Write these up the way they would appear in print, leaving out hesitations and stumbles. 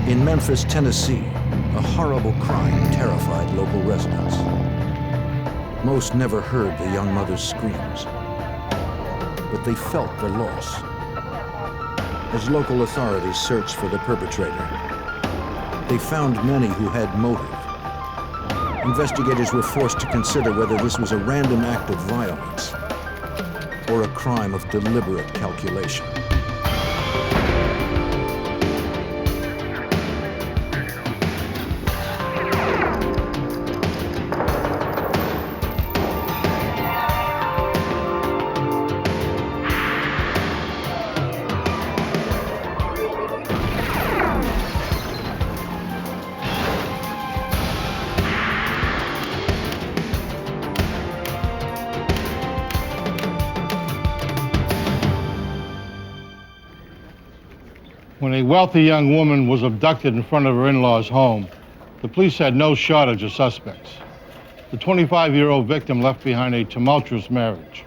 In Memphis, Tennessee, a horrible crime terrified local residents. Most never heard the young mother's screams, but they felt the loss. As local authorities searched for the perpetrator, they found many who had motive. Investigators were forced to consider whether this was a random act of violence or a crime of deliberate calculation. When a wealthy young woman was abducted in front of her in-laws' home, the police had no shortage of suspects. The 25-year-old victim left behind a tumultuous marriage,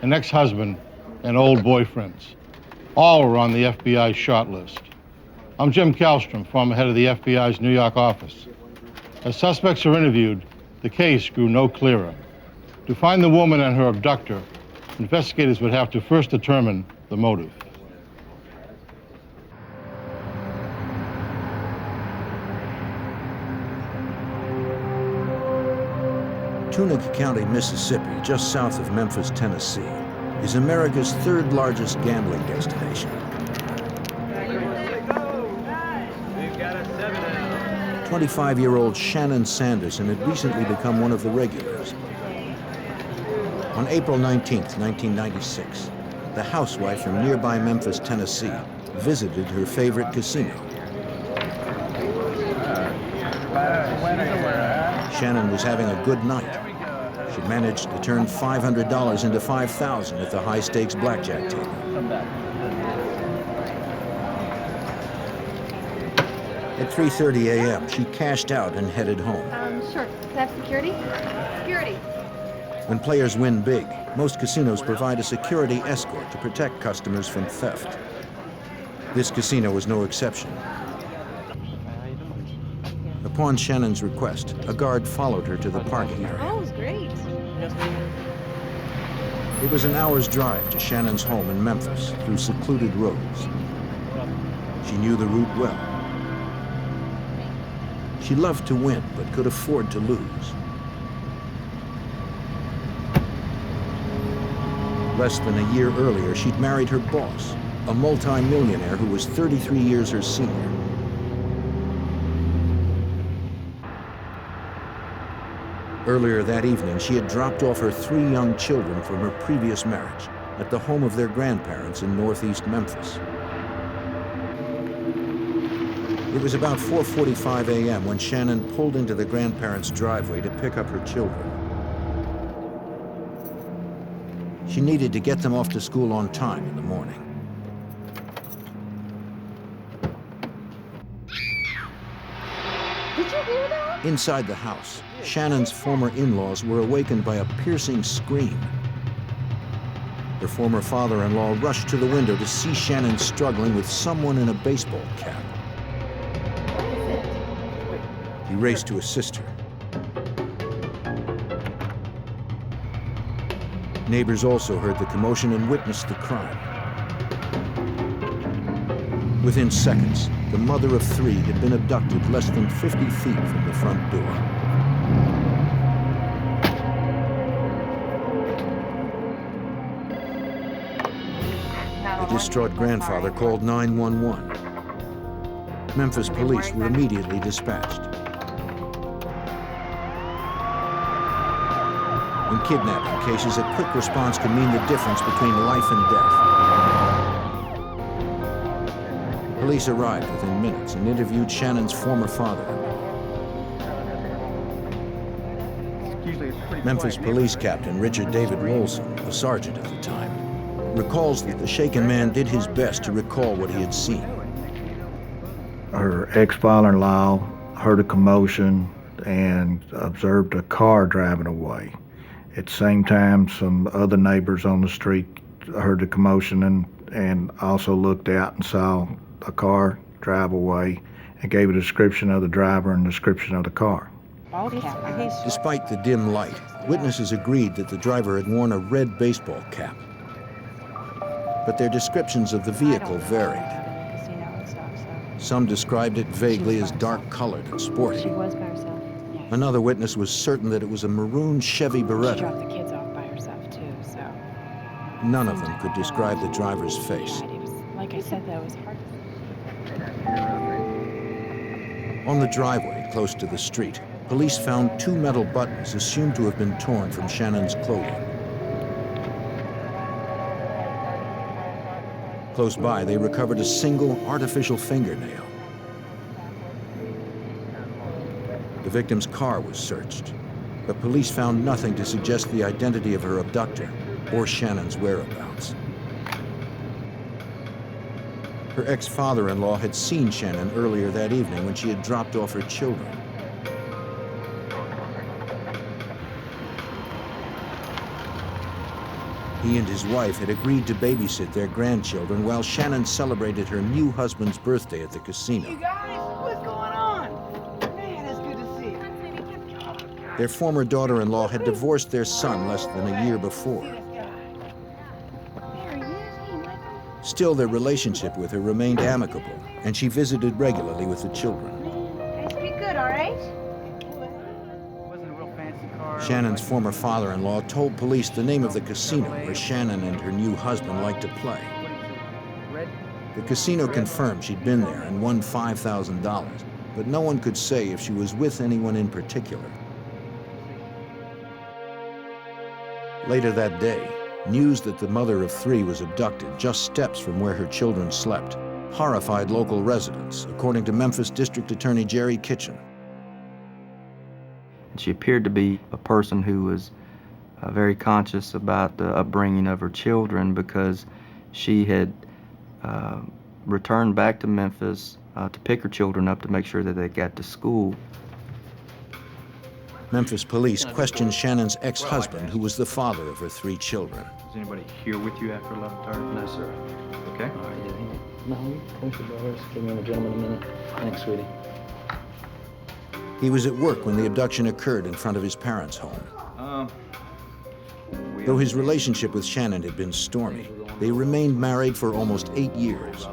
an ex-husband, and old boyfriends. All were on the FBI's short list. I'm Jim Kallstrom, former head of the FBI's New York office. As suspects are interviewed, the case grew no clearer. To find the woman and her abductor, investigators would have to first determine the motive. Tunica County, Mississippi, just south of Memphis, Tennessee, is America's third largest gambling destination. 25-year-old Shannon Sanderson had recently become one of the regulars. On April 19th, 1996, the housewife from nearby Memphis, Tennessee, visited her favorite casino. Shannon was having a good night. She managed to turn $500 into $5,000 at the high-stakes blackjack table. At 3:30 a.m., she cashed out and headed home. Sure. Can I have security? Security. When players win big, most casinos provide a security escort to protect customers from theft. This casino was no exception. Upon Shannon's request, a guard followed her to the parking area. Oh, it was great. It was an hour's drive to Shannon's home in Memphis through secluded roads. She knew the route well. She loved to win, but could afford to lose. Less than a year earlier, she'd married her boss, a multi-millionaire who was 33 years her senior. Earlier that evening, she had dropped off her 3 young children from her previous marriage at the home of their grandparents in northeast Memphis. It was about 4:45 a.m. when Shannon pulled into the grandparents' driveway to pick up her children. She needed to get them off to school on time in the morning. Did you hear that? Inside the house, Shannon's former in-laws were awakened by a piercing scream. Her former father-in-law rushed to the window to see Shannon struggling with someone in a baseball cap. What is it? He raced to assist her. Neighbors also heard the commotion and witnessed the crime. Within seconds, the mother of 3 had been abducted less than 50 feet from the front door. The distraught grandfather called 911. Memphis police were immediately dispatched. In kidnapping cases, a quick response can mean the difference between life and death. Police arrived within minutes and interviewed Shannon's former father-in-law. Memphis police captain Richard David Wolson, a sergeant at the time, recalls that the shaken man did his best to recall what he had seen. Her ex-father-in-law heard a commotion and observed a car driving away. At the same time, some other neighbors on the street heard the commotion and also looked out and saw a car drive away and gave a description of the driver and description of the car. Despite the dim light, witnesses agreed that the driver had worn a red baseball cap. But their descriptions of the vehicle varied. Some described it vaguely as dark-colored and sporty. She was by herself. Another witness was certain that it was a maroon Chevy She Beretta. dropped the kids off by herself too, so. None of them could describe the driver's face. It was, like I said, though, it was hard. On the driveway, close to the street, police found two metal buttons assumed to have been torn from Shannon's clothing. Close by, they recovered a single artificial fingernail. The victim's car was searched, but police found nothing to suggest the identity of her abductor or Shannon's whereabouts. Her ex-father-in-law had seen Shannon earlier that evening when she had dropped off her children. He and his wife had agreed to babysit their grandchildren while Shannon celebrated her new husband's birthday at the casino. You guys, what's going on? Man, it's good to see you. Their former daughter-in-law had divorced their son less than a year before. Still, their relationship with her remained amicable, and she visited regularly with the children. Guys, pretty good, all right? Wasn't a real fancy car. Shannon's former father-in-law told police the name of the casino where Shannon and her new husband liked to play. The casino confirmed she'd been there and won $5,000, but no one could say if she was with anyone in particular. Later that day, news that the mother of three was abducted just steps from where her children slept horrified local residents, according to Memphis District Attorney Jerry Kitchen. She appeared to be a person who was very conscious about the upbringing of her children because she had returned back to Memphis to pick her children up to make sure that they got to school. Memphis police questioned Shannon's ex-husband, who was the father of her three children. Was anybody here with you after 11:30? No, sir. Okay. All right, yeah. No, thanks for brothers. Give me a gentleman a minute. Thanks, sweetie. He was at work when the abduction occurred in front of his parents' home. Though his relationship with Shannon had been stormy, they remained married for almost 8 years.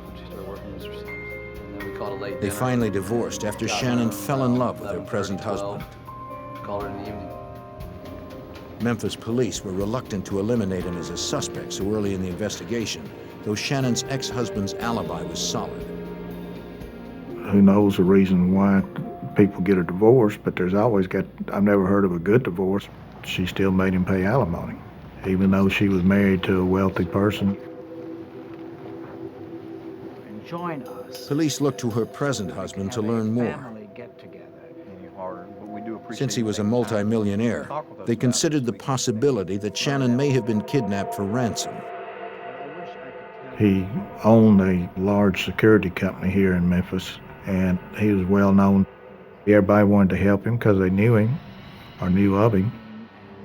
They finally divorced after Shannon fell in love with her present husband. Call her in the evening. Memphis police were reluctant to eliminate him as a suspect so early in the investigation, though Shannon's ex-husband's alibi was solid. Who knows the reason why people get a divorce, but I've never heard of a good divorce. She still made him pay alimony, even though she was married to a wealthy person. And join us. Police looked to her present husband to learn more. Family get together. Since he was a multimillionaire, they considered the possibility that Shannon may have been kidnapped for ransom. He owned a large security company here in Memphis, and he was well known. Everybody wanted to help him because they knew him or knew of him.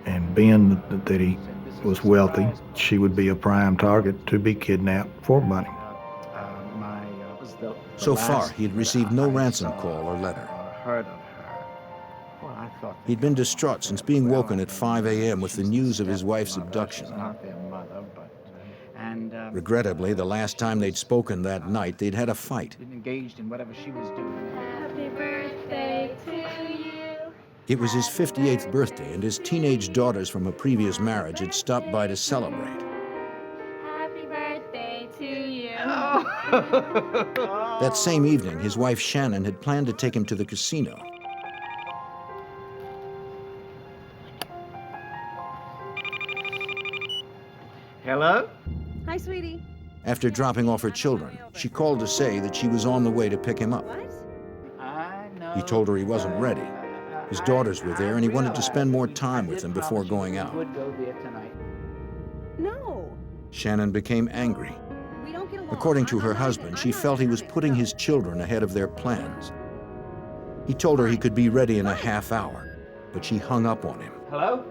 And being that he was wealthy, she would be a prime target to be kidnapped for money. So far, he had received no ransom call or letter. He'd been distraught since being woken at 5 a.m. with the news of his wife's abduction. Regrettably, the last time they'd spoken that night, they'd had a fight. Engaged in whatever she was doing. Happy birthday to you. It was his 58th birthday, and his teenage daughters from a previous marriage had stopped by to celebrate. Happy birthday to you. That same evening, his wife Shannon had planned to take him to the casino. Hello? Hi, sweetie. After dropping off her children, she called to say that she was on the way to pick him up. I know. He told her he wasn't ready. His daughters were there, and he wanted to spend more time with them before going out. Would go there tonight. No. Shannon became angry. We don't get along. According to her husband, she felt he was putting his children ahead of their plans. He told her he could be ready in a half hour, but she hung up on him. Hello?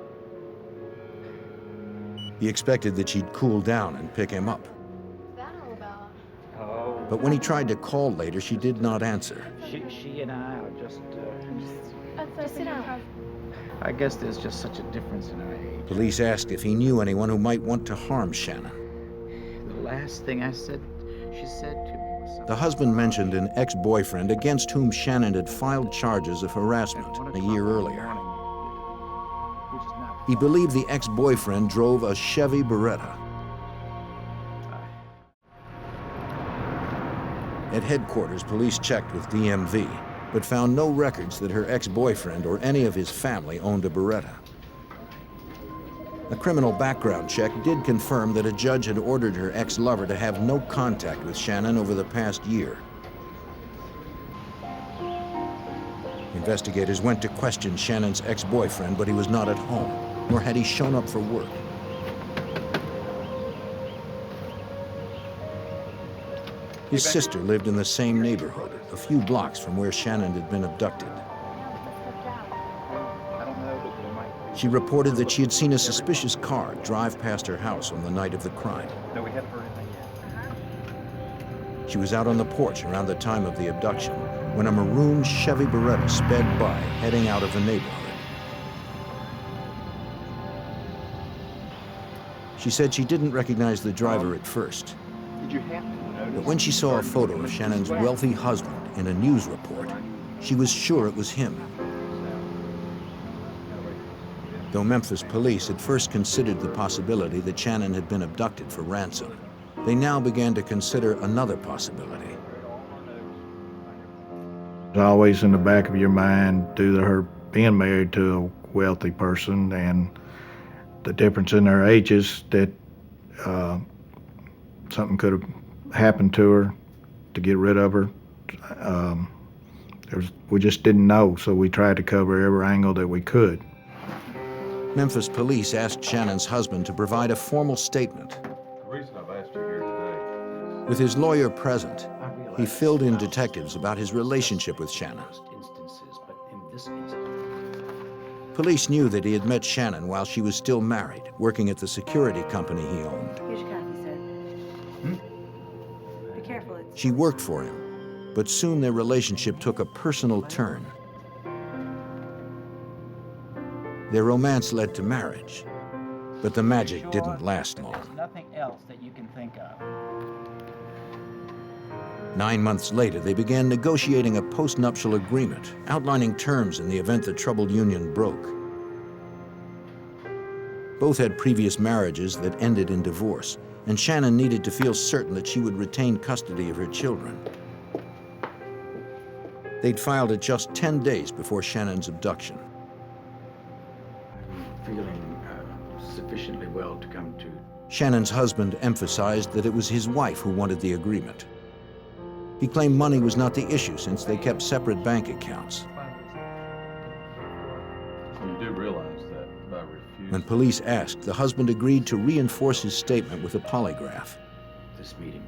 He expected that she'd cool down and pick him up. What's that all about? Oh. But when he tried to call later, she did not answer. She and I are just Sit down. I guess there's just such a difference in our age. Police asked if he knew anyone who might want to harm Shannon. The last thing she said to me was something. The husband mentioned an ex-boyfriend against whom Shannon had filed charges of harassment a year earlier. He believed the ex-boyfriend drove a Chevy Beretta. At headquarters, police checked with DMV, but found no records that her ex-boyfriend or any of his family owned a Beretta. A criminal background check did confirm that a judge had ordered her ex-lover to have no contact with Shannon over the past year. Investigators went to question Shannon's ex-boyfriend, but he was not at home, nor had he shown up for work. His sister lived in the same neighborhood, a few blocks from where Shannon had been abducted. She reported that she had seen a suspicious car drive past her house on the night of the crime. No, we haven't heard anything yet. She was out on the porch around the time of the abduction when a maroon Chevy Beretta sped by, heading out of the neighborhood. She said she didn't recognize the driver at first. Did you happen to notice? But when she saw a photo of Shannon's wealthy husband in a news report, she was sure it was him. Though Memphis police had first considered the possibility that Shannon had been abducted for ransom, they now began to consider another possibility. It's always in the back of your mind due to her being married to a wealthy person and the difference in their ages that something could have happened to her to get rid of her. We just didn't know, so we tried to cover every angle that we could. Memphis police asked Shannon's husband to provide a formal statement. The reason I've asked you here today. With his lawyer present, he filled in detectives about his relationship with Shannon. Police knew that he had met Shannon while she was still married, working at the security company he owned. Here's your coffee, sir. Be careful. She worked for him, but soon their relationship took a personal turn. Their romance led to marriage, but the magic didn't last long. There's nothing else that you can think of. 9 months later, they began negotiating a postnuptial agreement, outlining terms in the event the troubled union broke. Both had previous marriages that ended in divorce, and Shannon needed to feel certain that she would retain custody of her children. They'd filed it just 10 days before Shannon's abduction. Feeling sufficiently well to come to. Shannon's husband emphasized that it was his wife who wanted the agreement. He claimed money was not the issue since they kept separate bank accounts. You do realize that by refusing. When police asked, the husband agreed to reinforce his statement with a polygraph. This meeting.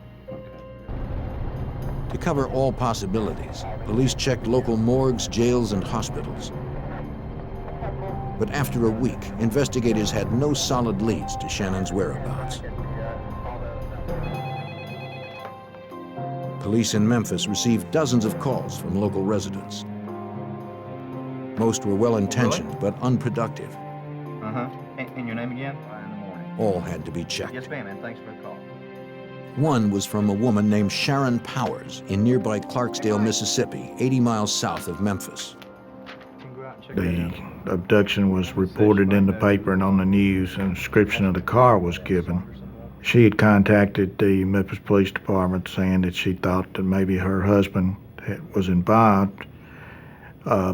To cover all possibilities, police checked local morgues, jails, and hospitals. But after a week, investigators had no solid leads to Shannon's whereabouts. Police in Memphis received dozens of calls from local residents. Most were well-intentioned but unproductive. Uh-huh. And your name again? In the morning. All had to be checked. Yes, ma'am, and thanks for the call. One was from a woman named Sharon Powers in nearby Clarksdale, Mississippi, 80 miles south of Memphis. The abduction was reported in the paper and on the news, and a description of the car was given. She had contacted the Memphis Police Department saying that she thought that maybe her husband was involved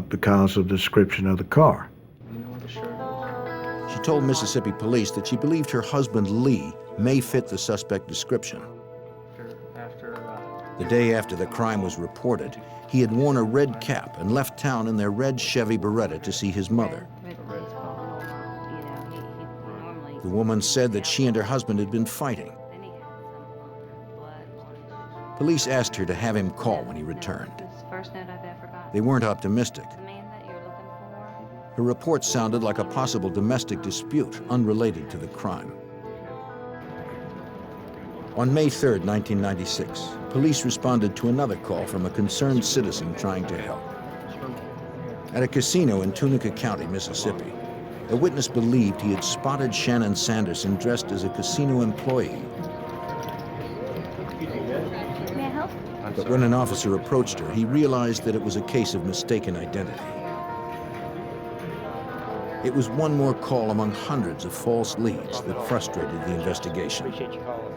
because of the description of the car. She told Mississippi police that she believed her husband, Lee, may fit the suspect description. The day after the crime was reported, he had worn a red cap and left town in their red Chevy Beretta to see his mother. The woman said that she and her husband had been fighting. Police asked her to have him call when he returned. They weren't optimistic. Her report sounded like a possible domestic dispute unrelated to the crime. On May 3, 1996, police responded to another call from a concerned citizen trying to help. At a casino in Tunica County, Mississippi, a witness believed he had spotted Shannon Sanderson dressed as a casino employee. May I help? But when an officer approached her, he realized that it was a case of mistaken identity. It was one more call among hundreds of false leads that frustrated the investigation. Appreciate you calling.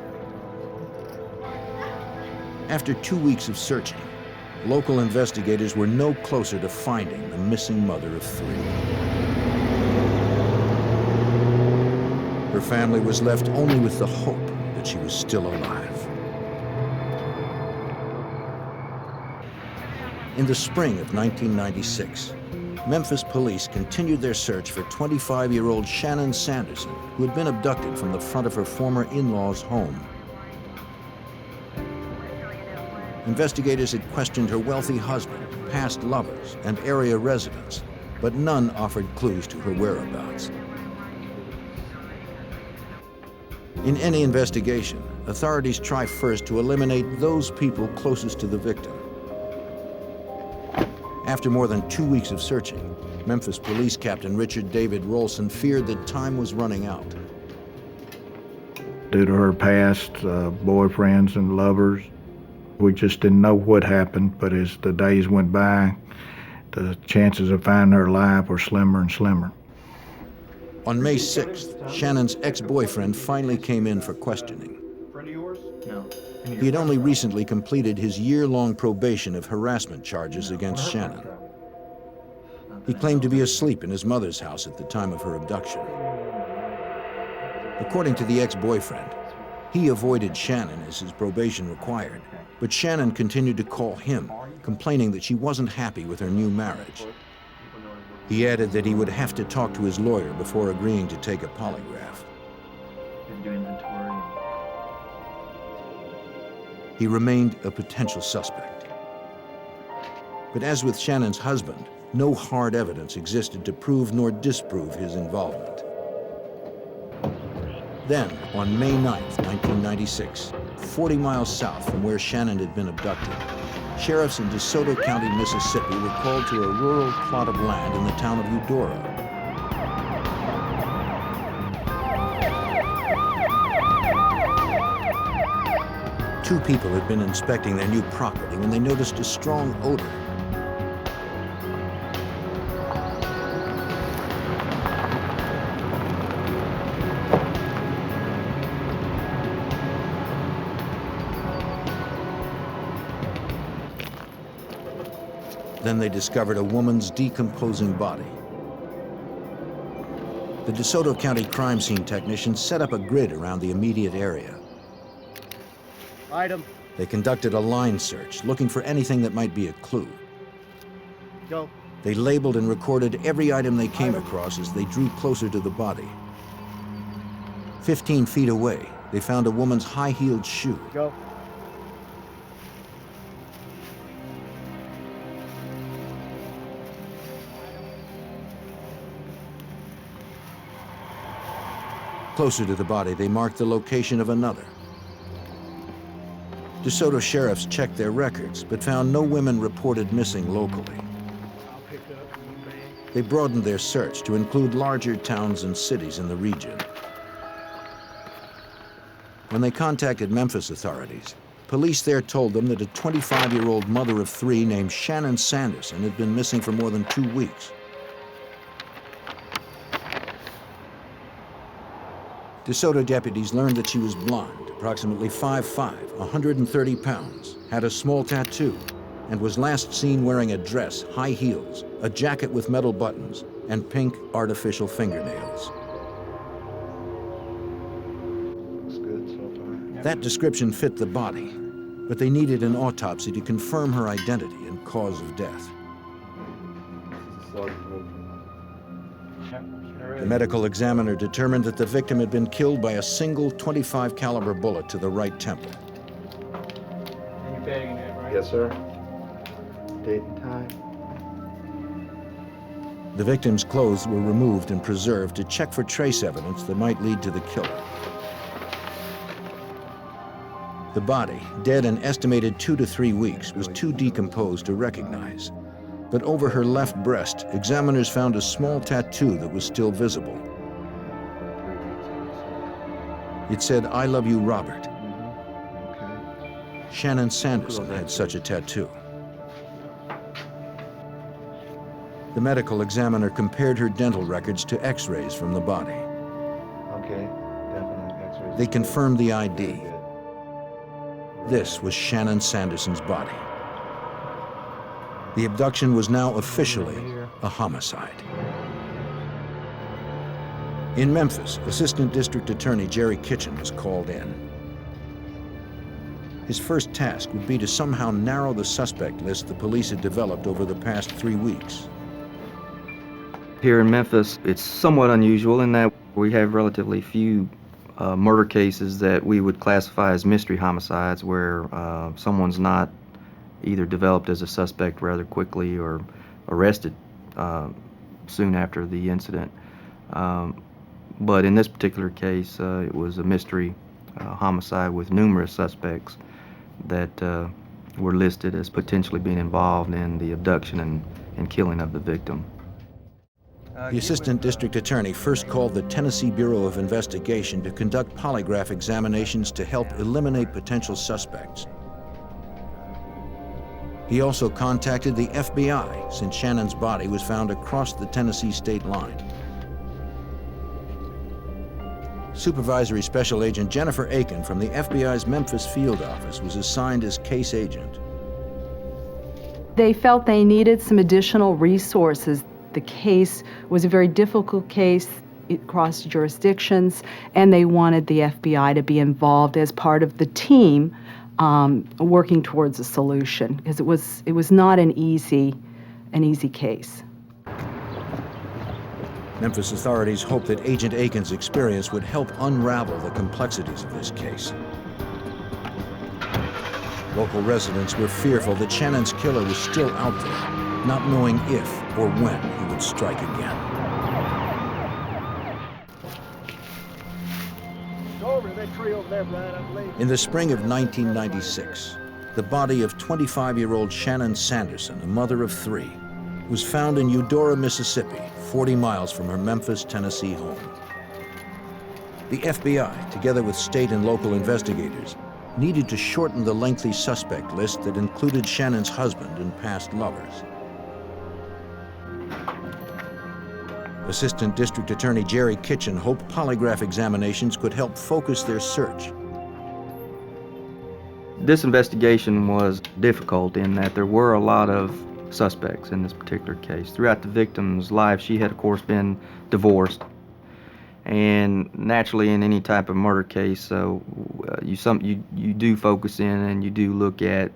After 2 weeks of searching, local investigators were no closer to finding the missing mother of 3. Her family was left only with the hope that she was still alive. In the spring of 1996, Memphis police continued their search for 25-year-old Shannon Sanderson, who had been abducted from the front of her former in-laws' home. Investigators had questioned her wealthy husband, past lovers, and area residents, but none offered clues to her whereabouts. In any investigation, authorities try first to eliminate those people closest to the victim. After more than 2 weeks of searching, Memphis Police Captain Richard David Rolson feared that time was running out. Due to her past boyfriends and lovers, we just didn't know what happened, but as the days went by, the chances of finding her alive were slimmer and slimmer. On May 6th, Shannon's ex-boyfriend finally came in for questioning. Friend of yours? No. He had only recently completed his year-long probation of harassment charges against Shannon. He claimed to be asleep in his mother's house at the time of her abduction. According to the ex-boyfriend, he avoided Shannon as his probation required, but Shannon continued to call him, complaining that she wasn't happy with her new marriage. He added that he would have to talk to his lawyer before agreeing to take a polygraph. He remained a potential suspect. But as with Shannon's husband, no hard evidence existed to prove nor disprove his involvement. Then, on May 9th, 1996, 40 miles south from where Shannon had been abducted, sheriffs in DeSoto County, Mississippi were called to a rural plot of land in the town of Eudora. Two people had been inspecting their new property when they noticed a strong odor. Then they discovered a woman's decomposing body. The DeSoto County crime scene technicians set up a grid around the immediate area. Item. They conducted a line search, looking for anything that might be a clue. Go. They labeled and recorded every item they came across as they drew closer to the body. 15 feet away, they found a woman's high-heeled shoe. Go. Closer to the body, they marked the location of another. DeSoto sheriffs checked their records, but found no women reported missing locally. They broadened their search to include larger towns and cities in the region. When they contacted Memphis authorities, police there told them that a 25-year-old mother of 3 named Shannon Sanderson had been missing for more than 2 weeks. DeSoto deputies learned that she was blonde, approximately 5'5", 130 pounds, had a small tattoo, and was last seen wearing a dress, high heels, a jacket with metal buttons, and pink artificial fingernails. Looks good so far. That description fit the body, but they needed an autopsy to confirm her identity and cause of death. The medical examiner determined that the victim had been killed by a single .25 caliber bullet to the right temple. You're bagging it, right? Yes, sir. Date and time. The victim's clothes were removed and preserved to check for trace evidence that might lead to the killer. The body, dead an estimated 2 to 3 weeks, was too decomposed to recognize. But over her left breast, examiners found a small tattoo that was still visible. It said, "I love you, Robert." Shannon Sanderson had such a tattoo. The medical examiner compared her dental records to x-rays from the body. Okay, definitely X-rays. They confirmed the ID. This was Shannon Sanderson's body. The abduction was now officially a homicide. In Memphis, Assistant District Attorney Jerry Kitchen was called in. His first task would be to somehow narrow the suspect list the police had developed over the past 3 weeks. Here in Memphis, it's somewhat unusual in that we have relatively few murder cases that we would classify as mystery homicides, where someone's not either developed as a suspect rather quickly or arrested soon after the incident. But in this particular case, it was a mystery homicide with numerous suspects that were listed as potentially being involved in the abduction and killing of the victim. The Assistant District Attorney first called the Tennessee Bureau of Investigation to conduct polygraph examinations to help eliminate potential suspects. He also contacted the FBI, since Shannon's body was found across the Tennessee state line. Supervisory Special Agent Jennifer Aiken from the FBI's Memphis field office was assigned as case agent. They felt they needed some additional resources. The case was a very difficult case across jurisdictions, and they wanted the FBI to be involved as part of the team working towards a solution, because it was not an easy case. Memphis authorities hoped that Agent Aiken's experience would help unravel the complexities of this case. Local residents were fearful that Shannon's killer was still out there, not knowing if or when he would strike again. Over that tree over there, Brad, I believe. In the spring of 1996, the body of 25-year-old Shannon Sanderson, a mother of 3, was found in Eudora, Mississippi, 40 miles from her Memphis, Tennessee home. The FBI, together with state and local investigators, needed to shorten the lengthy suspect list that included Shannon's husband and past lovers. Assistant District Attorney Jerry Kitchen hoped polygraph examinations could help focus their search. This investigation was difficult in that there were a lot of suspects in this particular case. Throughout the victim's life, she had, of course, been divorced. And naturally, in any type of murder case, you do focus in and you do look at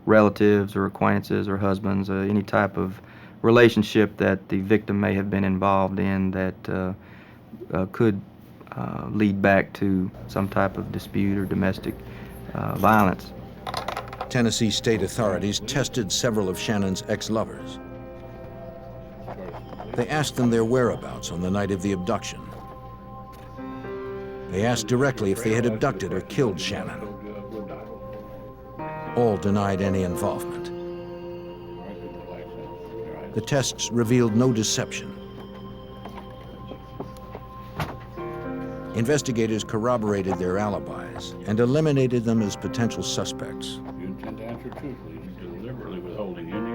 relatives or acquaintances or husbands, any type of relationship that the victim may have been involved in that could lead back to some type of dispute or domestic violence. Tennessee state authorities tested several of Shannon's ex-lovers. They asked them their whereabouts on the night of the abduction. They asked directly if they had abducted or killed Shannon. All denied any involvement. The tests revealed no deception. Investigators corroborated their alibis and eliminated them as potential suspects.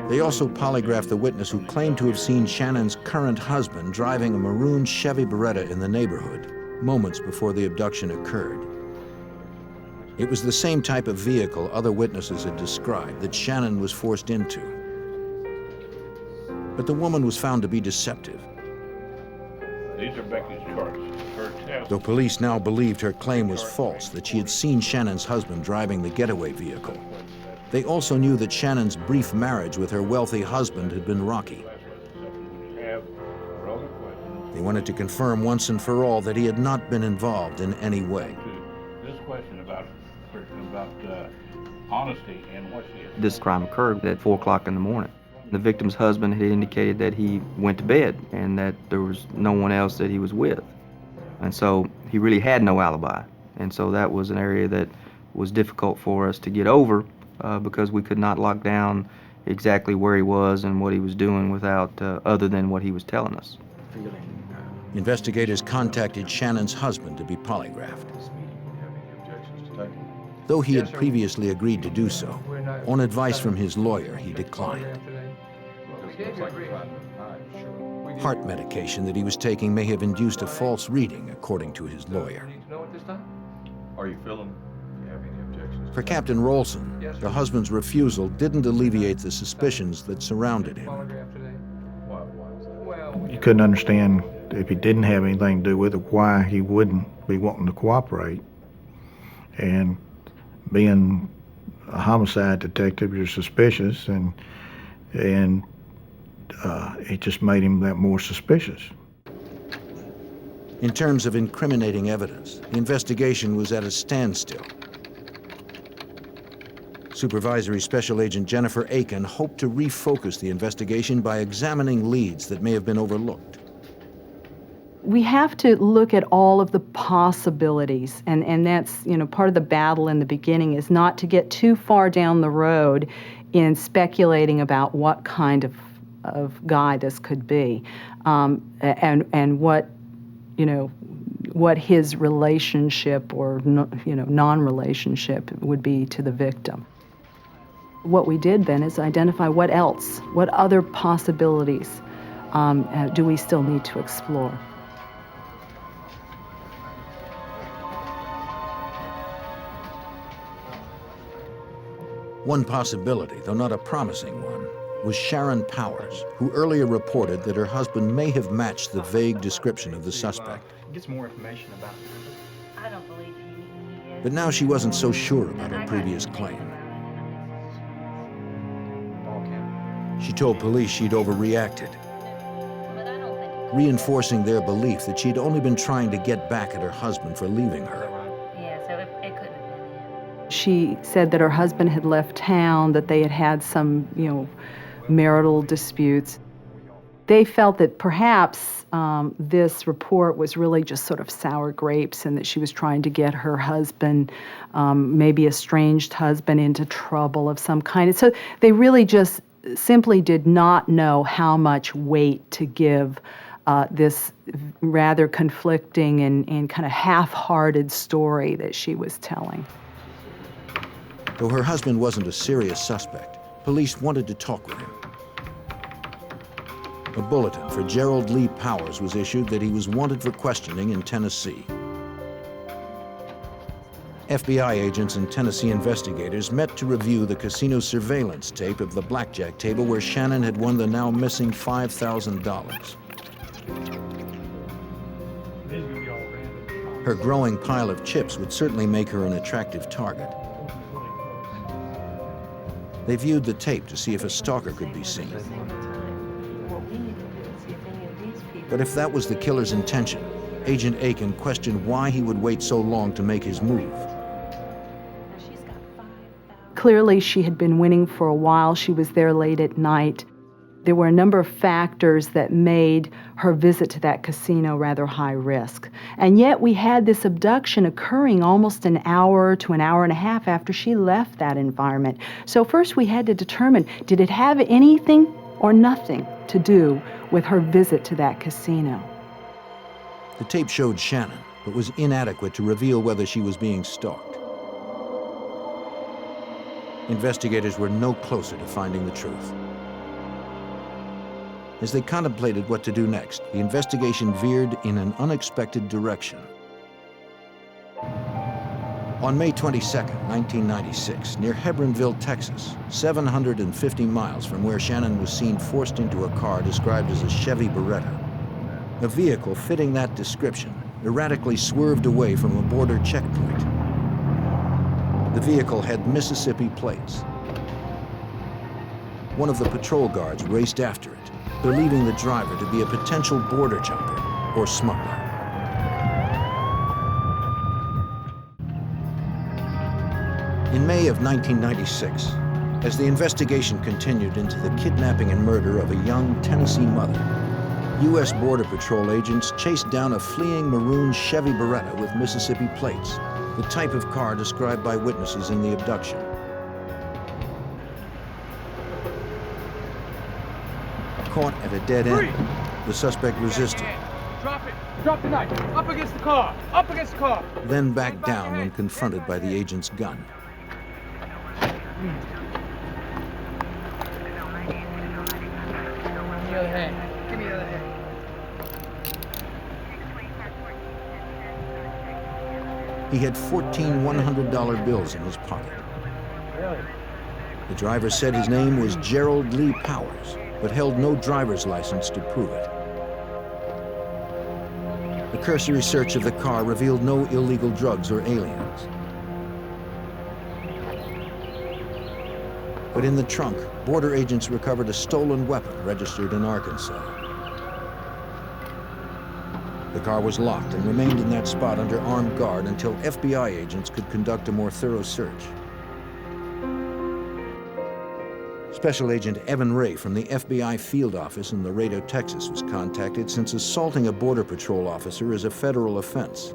They also polygraphed the witness who claimed to have seen Shannon's current husband driving a maroon Chevy Beretta in the neighborhood moments before the abduction occurred. It was the same type of vehicle other witnesses had described that Shannon was forced into. But the woman was found to be deceptive. These are Becky's charts. Her test. Though police now believed her claim was false, that she had seen Shannon's husband driving the getaway vehicle, they also knew that Shannon's brief marriage with her wealthy husband had been rocky. They wanted to confirm once and for all that he had not been involved in any way. This question about honesty and what she is. This crime occurred at 4 o'clock in the morning. The victim's husband had indicated that he went to bed and that there was no one else that he was with. And so he really had no alibi. And so that was an area that was difficult for us to get over because we could not lock down exactly where he was and what he was doing without other than what he was telling us. Investigators contacted Shannon's husband to be polygraphed. Though he had previously agreed to do so, on advice from his lawyer, he declined. Heart medication that he was taking may have induced a false reading, according to his lawyer. Are you feeling? Do you have any objections? For Captain Ransom, the husband's refusal didn't alleviate the suspicions that surrounded him. Why is that? You couldn't understand, if he didn't have anything to do with it, why he wouldn't be wanting to cooperate. And being a homicide detective, you're suspicious, and it just made him that more suspicious. In terms of incriminating evidence, the investigation was at a standstill. Supervisory Special Agent Jennifer Aiken hoped to refocus the investigation by examining leads that may have been overlooked. We have to look at all of the possibilities, and that's, part of the battle in the beginning is not to get too far down the road in speculating about what kind of guy this could be, and what, what his relationship or non-relationship would be to the victim. What we did then is identify what other possibilities do we still need to explore. One possibility, though not a promising one, was Sharon Powers, who earlier reported that her husband may have matched the vague description of the suspect. Get some more information about him. I don't believe he is. But now she wasn't so sure about her previous claim. She told police she'd overreacted, reinforcing their belief that she'd only been trying to get back at her husband for leaving her. Yeah, so it couldn't have been him. She said that her husband had left town, that they had had some, marital disputes. They felt that perhaps this report was really just sort of sour grapes and that she was trying to get her husband, maybe estranged husband, into trouble of some kind. And so they really just simply did not know how much weight to give this rather conflicting and kind of half-hearted story that she was telling. Though her husband wasn't a serious suspect, police wanted to talk with him. A bulletin for Gerald Lee Powers was issued that he was wanted for questioning in Tennessee. FBI agents and Tennessee investigators met to review the casino surveillance tape of the blackjack table where Shannon had won the now missing $5,000. Her growing pile of chips would certainly make her an attractive target. They viewed the tape to see if a stalker could be seen. But if that was the killer's intention, Agent Aiken questioned why he would wait so long to make his move. Clearly, she had been winning for a while. She was there late at night. There were a number of factors that made her visit to that casino rather high risk. And yet we had this abduction occurring almost an hour to an hour and a half after she left that environment. So first we had to determine, did it have anything or nothing to do with her visit to that casino? The tape showed Shannon, but was inadequate to reveal whether she was being stalked. Investigators were no closer to finding the truth. As they contemplated what to do next, the investigation veered in an unexpected direction. On May 22, 1996, near Hebronville, Texas, 750 miles from where Shannon was seen forced into a car described as a Chevy Beretta, a vehicle fitting that description erratically swerved away from a border checkpoint. The vehicle had Mississippi plates. One of the patrol guards raced after it, believing the driver to be a potential border jumper or smuggler. In May of 1996, as the investigation continued into the kidnapping and murder of a young Tennessee mother, U.S. Border Patrol agents chased down a fleeing maroon Chevy Beretta with Mississippi plates the type of car described by witnesses in the abduction. Caught at a dead end, the suspect resisted. Drop it! Drop the knife! Up against the car! Up against the car! Then backed down when confronted by the agent's gun. Give me the other hand. Give me the other hand. He had 14 $100 bills in his pocket. Really? The driver said his name was Gerald Lee Powers, but held no driver's license to prove it. A cursory search of the car revealed no illegal drugs or aliens. But in the trunk, border agents recovered a stolen weapon registered in Arkansas. The car was locked and remained in that spot under armed guard until FBI agents could conduct a more thorough search. Special Agent Evan Ray from the FBI field office in Laredo, Texas was contacted since assaulting a Border Patrol officer is a federal offense.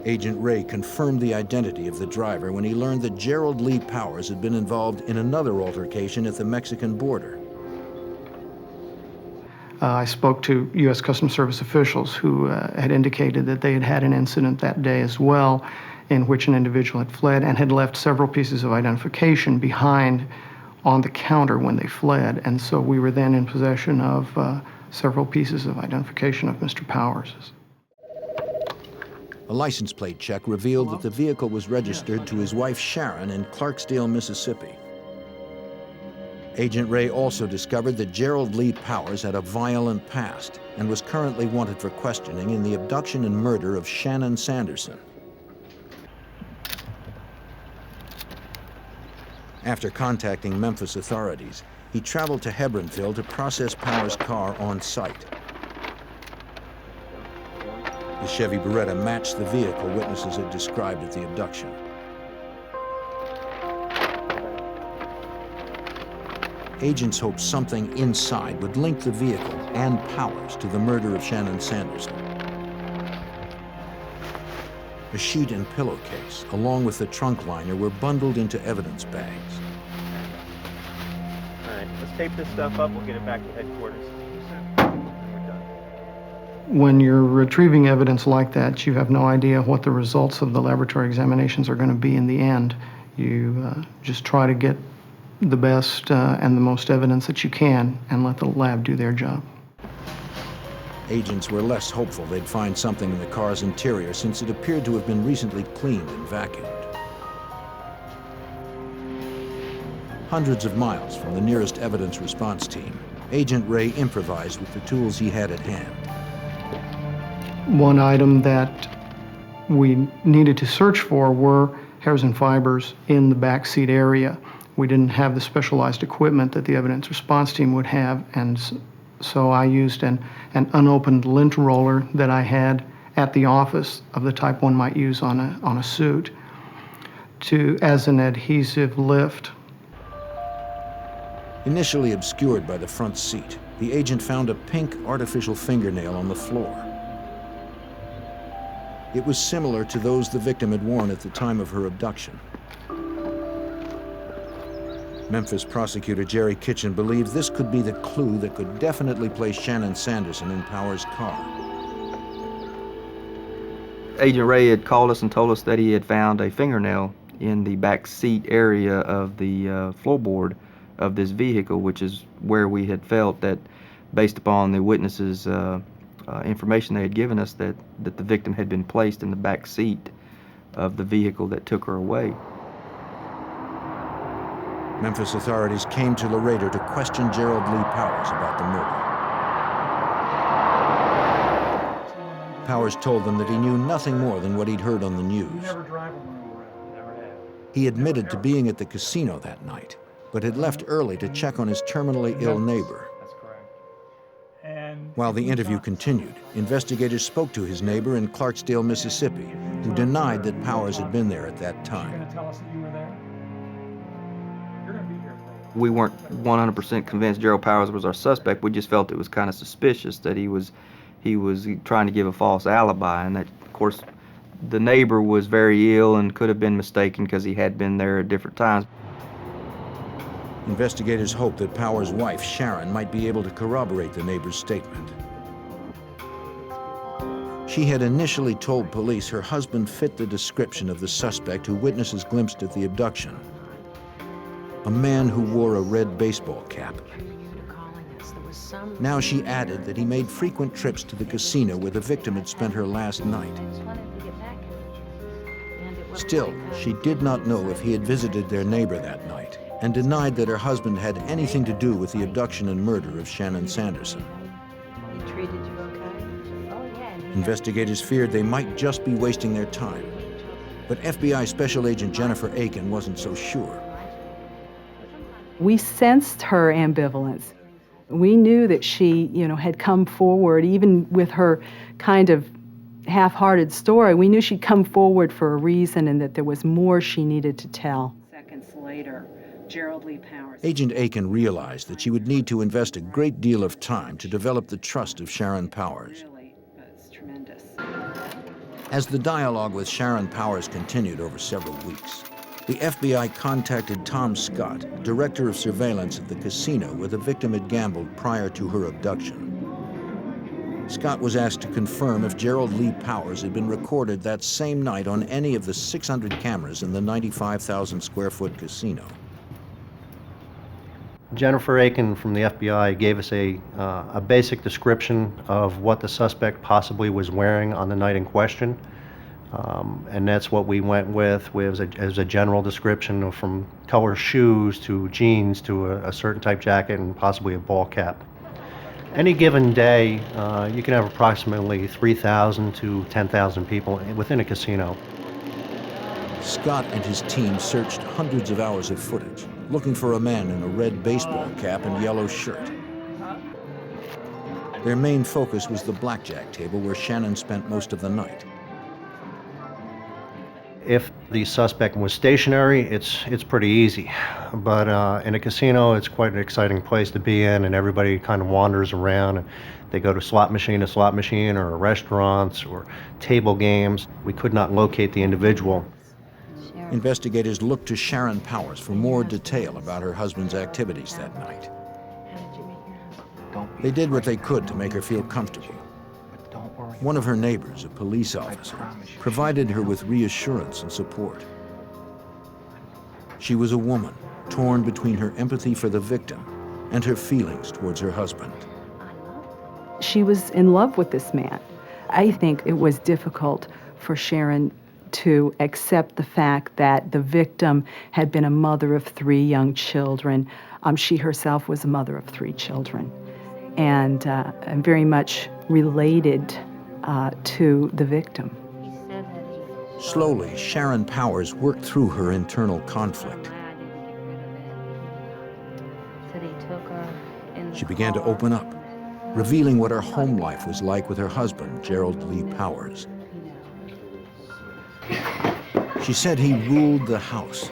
Agent Ray confirmed the identity of the driver when he learned that Gerald Lee Powers had been involved in another altercation at the Mexican border. I spoke to U.S. Customs Service officials who had indicated that they had had an incident that day as well in which an individual had fled and had left several pieces of identification behind on the counter when they fled. And so we were then in possession of several pieces of identification of Mr. Powers. A license plate check revealed that the vehicle was registered to his wife Sharon in Clarksdale, Mississippi. Agent Ray also discovered that Gerald Lee Powers had a violent past and was currently wanted for questioning in the abduction and murder of Shannon Sanderson. After contacting Memphis authorities, he traveled to Hebronville to process Powers' car on site. The Chevy Beretta matched the vehicle witnesses had described at the abduction. Agents hoped something inside would link the vehicle and Powers to the murder of Shannon Sanderson. A sheet and pillowcase, along with the trunk liner, were bundled into evidence bags. All right, let's tape this stuff up. We'll get it back to headquarters. When you're retrieving evidence like that, you have no idea what the results of the laboratory examinations are going to be in the end. You just try to get the best and the most evidence that you can and let the lab do their job. Agents were less hopeful they'd find something in the car's interior since it appeared to have been recently cleaned and vacuumed. Hundreds of miles from the nearest evidence response team, Agent Ray improvised with the tools he had at hand. One item that we needed to search for were hairs and fibers in the back seat area. We didn't have the specialized equipment that the evidence response team would have, and so I used an unopened lint roller that I had at the office of the type one might use on a suit as an adhesive lift. Initially obscured by the front seat, the agent found a pink artificial fingernail on the floor. It was similar to those the victim had worn at the time of her abduction. Memphis prosecutor Jerry Kitchen believed this could be the clue that could definitely place Shannon Sanderson in Powers' car. Agent Ray had called us and told us that he had found a fingernail in the back seat area of the floorboard of this vehicle, which is where we had felt that, based upon the witnesses' information they had given us, that the victim had been placed in the back seat of the vehicle that took her away. Memphis authorities came to Laredo to question Gerald Lee Powers about the murder. Powers told them that he knew nothing more than what he'd heard on the news. He admitted to being at the casino that night, but had left early to check on his terminally ill neighbor. While the interview continued, investigators spoke to his neighbor in Clarksdale, Mississippi, who denied that Powers had been there at that time. We weren't 100% convinced Gerald Powers was our suspect. We just felt it was kind of suspicious that he was trying to give a false alibi, and that, of course, the neighbor was very ill and could have been mistaken because he had been there at different times. Investigators hoped that Powers' wife, Sharon, might be able to corroborate the neighbor's statement. She had initially told police her husband fit the description of the suspect who witnesses glimpsed at the abduction. A man who wore a red baseball cap. Now she added that he made frequent trips to the casino where the victim had spent her last night. Still, she did not know if he had visited their neighbor that night and denied that her husband had anything to do with the abduction and murder of Shannon Sanderson. Investigators feared they might just be wasting their time, but FBI Special Agent Jennifer Aiken wasn't so sure. We sensed her ambivalence. We knew that she, had come forward, even with her kind of half-hearted story. We knew she'd come forward for a reason and that there was more she needed to tell. Seconds later, Gerald Lee Powers. Agent Aiken realized that she would need to invest a great deal of time to develop the trust of Sharon Powers. It's tremendous. As the dialogue with Sharon Powers continued over several weeks, the FBI contacted Tom Scott, director of surveillance at the casino where the victim had gambled prior to her abduction. Scott was asked to confirm if Gerald Lee Powers had been recorded that same night on any of the 600 cameras in the 95,000 square foot casino. Jennifer Aiken from the FBI gave us a basic description of what the suspect possibly was wearing on the night in question. And that's what we went with as a general description, from color shoes to jeans to a certain type jacket and possibly a ball cap. Any given day, you can have approximately 3,000 to 10,000 people within a casino. Scott and his team searched hundreds of hours of footage, looking for a man in a red baseball cap and yellow shirt. Their main focus was the blackjack table where Shannon spent most of the night. If the suspect was stationary, it's pretty easy. But in a casino, it's quite an exciting place to be in, and everybody kind of wanders around. And they go to slot machine to slot machine, or restaurants, or table games. We could not locate the individual. Investigators looked to Sharon Powers for more detail about her husband's activities that night. They did what they could to make her feel comfortable. One of her neighbors, a police officer, provided her with reassurance and support. She was a woman, torn between her empathy for the victim and her feelings towards her husband. She was in love with this man. I think it was difficult for Sharon to accept the fact that the victim had been a mother of 3 young children. She herself was a mother of 3 children, and very much related to the victim. Slowly, Sharon Powers worked through her internal conflict. She began to open up, revealing what her home life was like with her husband, Gerald Lee Powers. She said he ruled the house.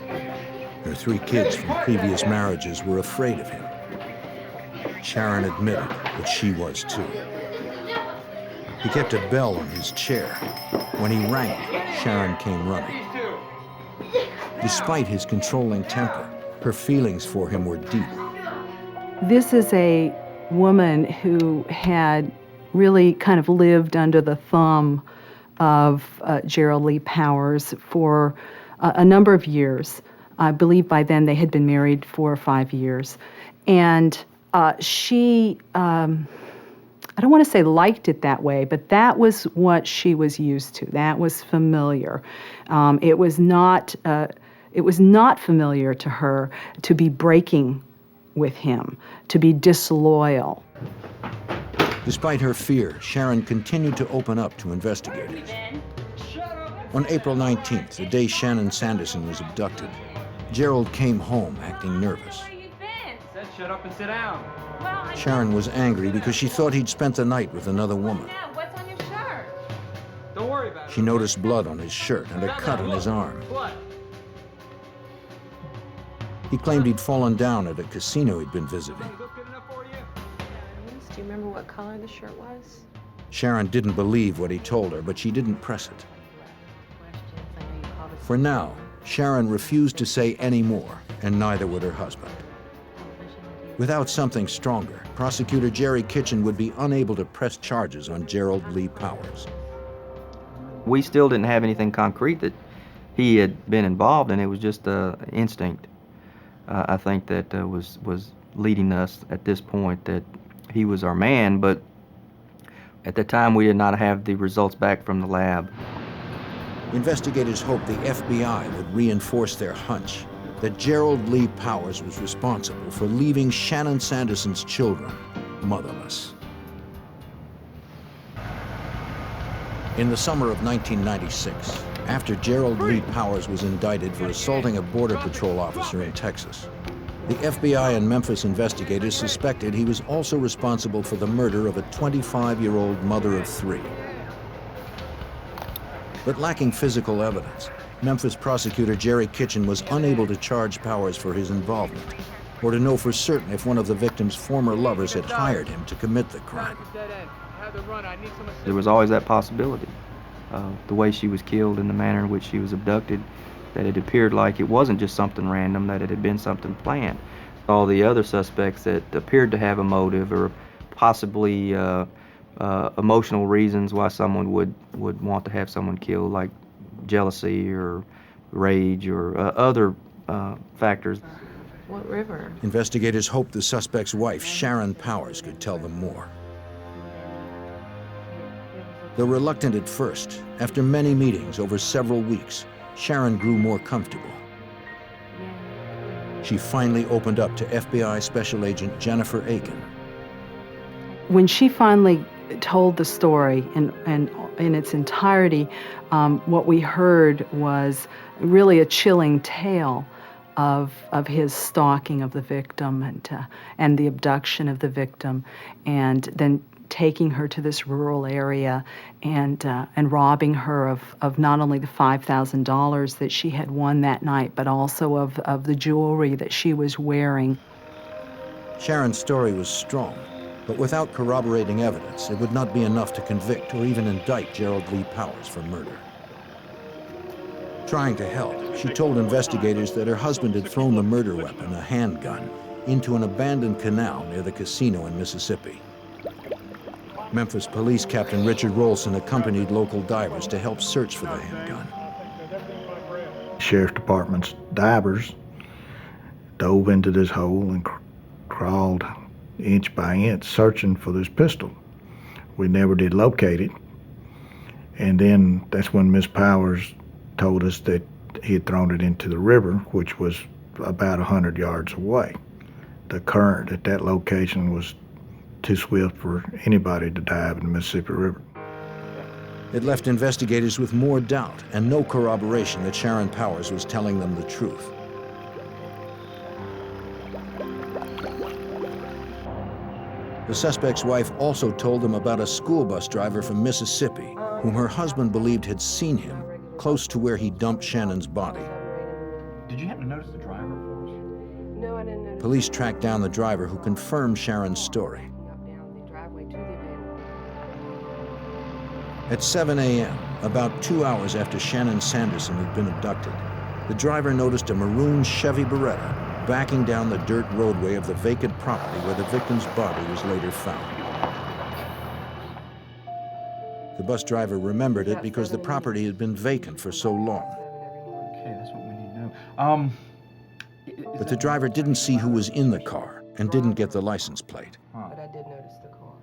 Her 3 kids from previous marriages were afraid of him. Sharon admitted that she was too. He kept a bell on his chair. When he rang it, Sharon came running. Despite his controlling temper, her feelings for him were deep. This is a woman who had really kind of lived under the thumb of Gerald Lee Powers for a number of years. I believe by then they had been married 4 or 5 years. And she, I don't want to say liked it that way, but that was what she was used to. That was familiar. It was not familiar to her to be breaking with him, to be disloyal. Despite her fear, Sharon continued to open up to investigators. On April 19th, the day Shannon Sanderson was abducted, Gerald came home acting nervous. Said shut up and sit down. Sharon was angry because she thought he'd spent the night with another woman. Yeah, what's on your shirt? Don't worry about it. She noticed blood on his shirt and a cut on his arm. What? He claimed he'd fallen down at a casino he'd been visiting. Do you remember what color the shirt was? Sharon didn't believe what he told her, but she didn't press it. For now, Sharon refused to say any more, and neither would her husband. Without something stronger, prosecutor Jerry Kitchen would be unable to press charges on Gerald Lee Powers. We still didn't have anything concrete that he had been involved in. It was just instinct, I think, that was leading us at this point that he was our man, but at the time we did not have the results back from the lab. Investigators hoped the FBI would reinforce their hunch that Gerald Lee Powers was responsible for leaving Shannon Sanderson's children motherless. In the summer of 1996, after Gerald Lee Powers was indicted for assaulting a Border Patrol officer in Texas, the FBI and Memphis investigators suspected he was also responsible for the murder of a 25-year-old mother of 3. But lacking physical evidence, Memphis prosecutor Jerry Kitchen was unable to charge Powers for his involvement, or to know for certain if one of the victim's former lovers had hired him to commit the crime. There was always that possibility. The way she was killed and the manner in which she was abducted, that it appeared like it wasn't just something random, that it had been something planned. All the other suspects that appeared to have a motive or possibly emotional reasons why someone would want to have someone killed, like jealousy or rage or other factors. What river? Investigators hoped the suspect's wife, Sharon Powers, could tell them more. Though reluctant at first, after many meetings over several weeks, Sharon grew more comfortable. She finally opened up to FBI Special Agent Jennifer Aiken. When she finally told the story in its entirety, what we heard was really a chilling tale of his stalking of the victim and the abduction of the victim, and then taking her to this rural area and robbing her of not only the $5,000 that she had won that night, but also of the jewelry that she was wearing. Sharon's story was strong, but without corroborating evidence, it would not be enough to convict or even indict Gerald Lee Powers for murder. Trying to help, she told investigators that her husband had thrown the murder weapon, a handgun, into an abandoned canal near the casino in Mississippi. Memphis Police Captain Richard Rolson accompanied local divers to help search for the handgun. Sheriff's Department's divers dove into this hole and crawled inch by inch searching for this pistol. We never did locate it. And then that's when Miss Powers told us that he had thrown it into the river, which was about 100 yards away. The current at that location was too swift for anybody to dive in the Mississippi River. It left investigators with more doubt and no corroboration that Sharon Powers was telling them the truth. The suspect's wife also told them about a school bus driver from Mississippi whom her husband believed had seen him close to where he dumped Shannon's body. Did you happen to notice the driver? No, I didn't notice. Police tracked down the driver who confirmed Sharon's story. At 7 a.m., about 2 hours after Shannon Sanderson had been abducted, the driver noticed a maroon Chevy Beretta backing down the dirt roadway of the vacant property where the victim's body was later found. The bus driver remembered it because the property had been vacant for so long. Okay, that's what we need to know. But the driver didn't see who was in the car and didn't get the license plate. But I did notice the car.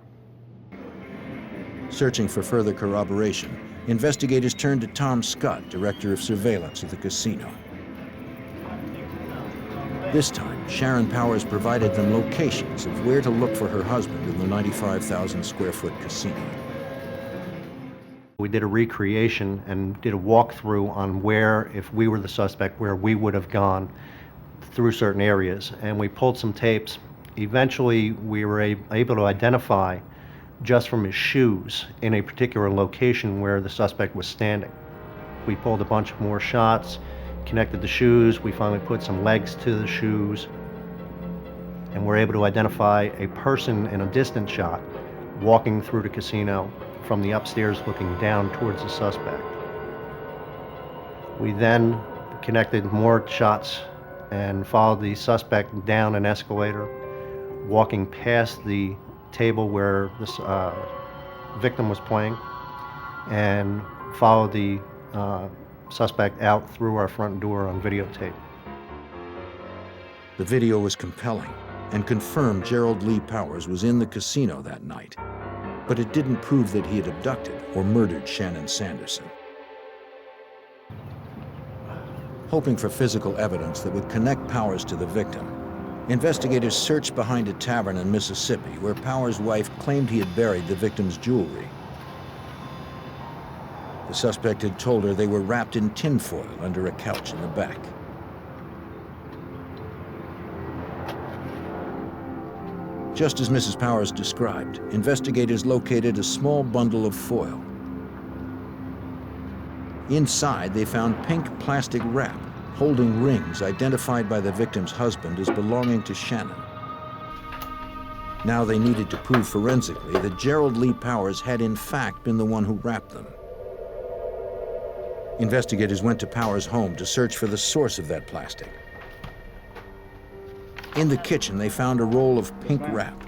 Searching for further corroboration, investigators turned to Tom Scott, director of surveillance at the casino. This time, Sharon Powers provided them locations of where to look for her husband in the 95,000 square foot casino. We did a recreation and did a walkthrough on where, if we were the suspect, where we would have gone through certain areas. And we pulled some tapes. Eventually, we were able to identify, just from his shoes, in a particular location where the suspect was standing. We pulled a bunch more shots, connected the shoes. We finally put some legs to the shoes. And we're able to identify a person in a distant shot walking through the casino from the upstairs looking down towards the suspect. We then connected more shots and followed the suspect down an escalator, walking past the table where the victim was playing, and followed the suspect out through our front door on videotape. The video was compelling and confirmed Gerald Lee Powers was in the casino that night, but it didn't prove that he had abducted or murdered Shannon Sanderson. Hoping for physical evidence that would connect Powers to the victim, investigators searched behind a tavern in Mississippi where Powers' wife claimed he had buried the victim's jewelry. The suspect had told her they were wrapped in tinfoil under a couch in the back. Just as Mrs. Powers described, investigators located a small bundle of foil. Inside, they found pink plastic wrap holding rings identified by the victim's husband as belonging to Shannon. Now they needed to prove forensically that Gerald Lee Powers had in fact been the one who wrapped them. Investigators went to Powers' home to search for the source of that plastic. In the kitchen, they found a roll of pink wrap.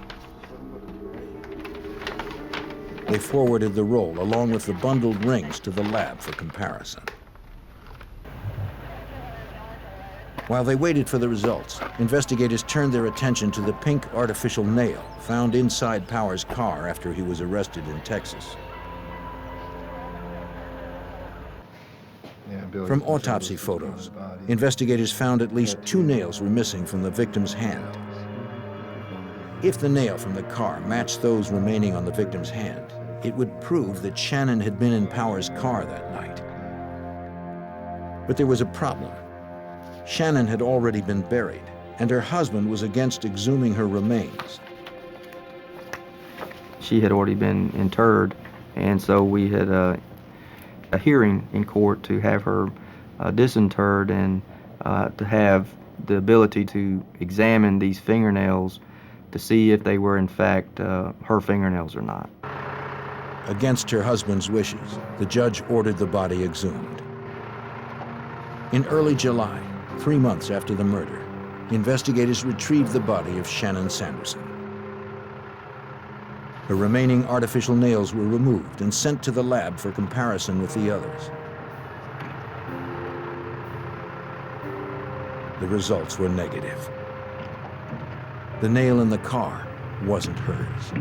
They forwarded the roll along with the bundled rings to the lab for comparison. While they waited for the results, investigators turned their attention to the pink artificial nail found inside Powers' car after he was arrested in Texas. From autopsy photos, investigators found at least 2 nails were missing from the victim's hand. If the nail from the car matched those remaining on the victim's hand, it would prove that Shannon had been in Powers' car that night. But there was a problem. Shannon had already been buried, and her husband was against exhuming her remains. She had already been interred, and so we had a hearing in court to have her disinterred and to have the ability to examine these fingernails to see if they were in fact her fingernails or not. Against her husband's wishes, the judge ordered the body exhumed. In early July, 3 months after the murder, investigators retrieved the body of Shannon Sanderson. Her remaining artificial nails were removed and sent to the lab for comparison with the others. The results were negative. The nail in the car wasn't hers.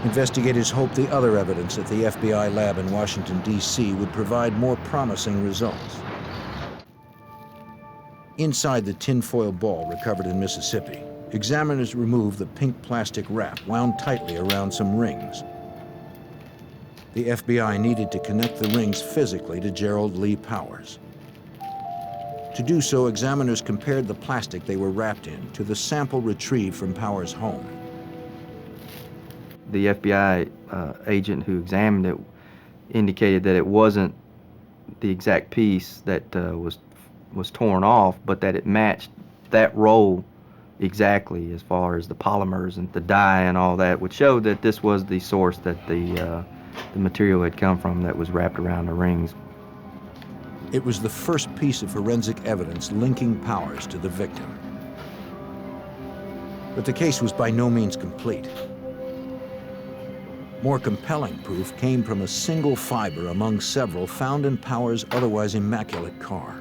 Investigators hoped the other evidence at the FBI lab in Washington, D.C. would provide more promising results. Inside the tinfoil ball recovered in Mississippi, examiners removed the pink plastic wrap wound tightly around some rings. The FBI needed to connect the rings physically to Gerald Lee Powers. To do so, examiners compared the plastic they were wrapped in to the sample retrieved from Powers' home. The FBI agent who examined it indicated that it wasn't the exact piece that was torn off, but that it matched that roll exactly as far as the polymers and the dye and all that, which showed that this was the source that the material had come from that was wrapped around the rings. It was the first piece of forensic evidence linking Powers to the victim. But the case was by no means complete. More compelling proof came from a single fiber among several found in Powers' otherwise immaculate car.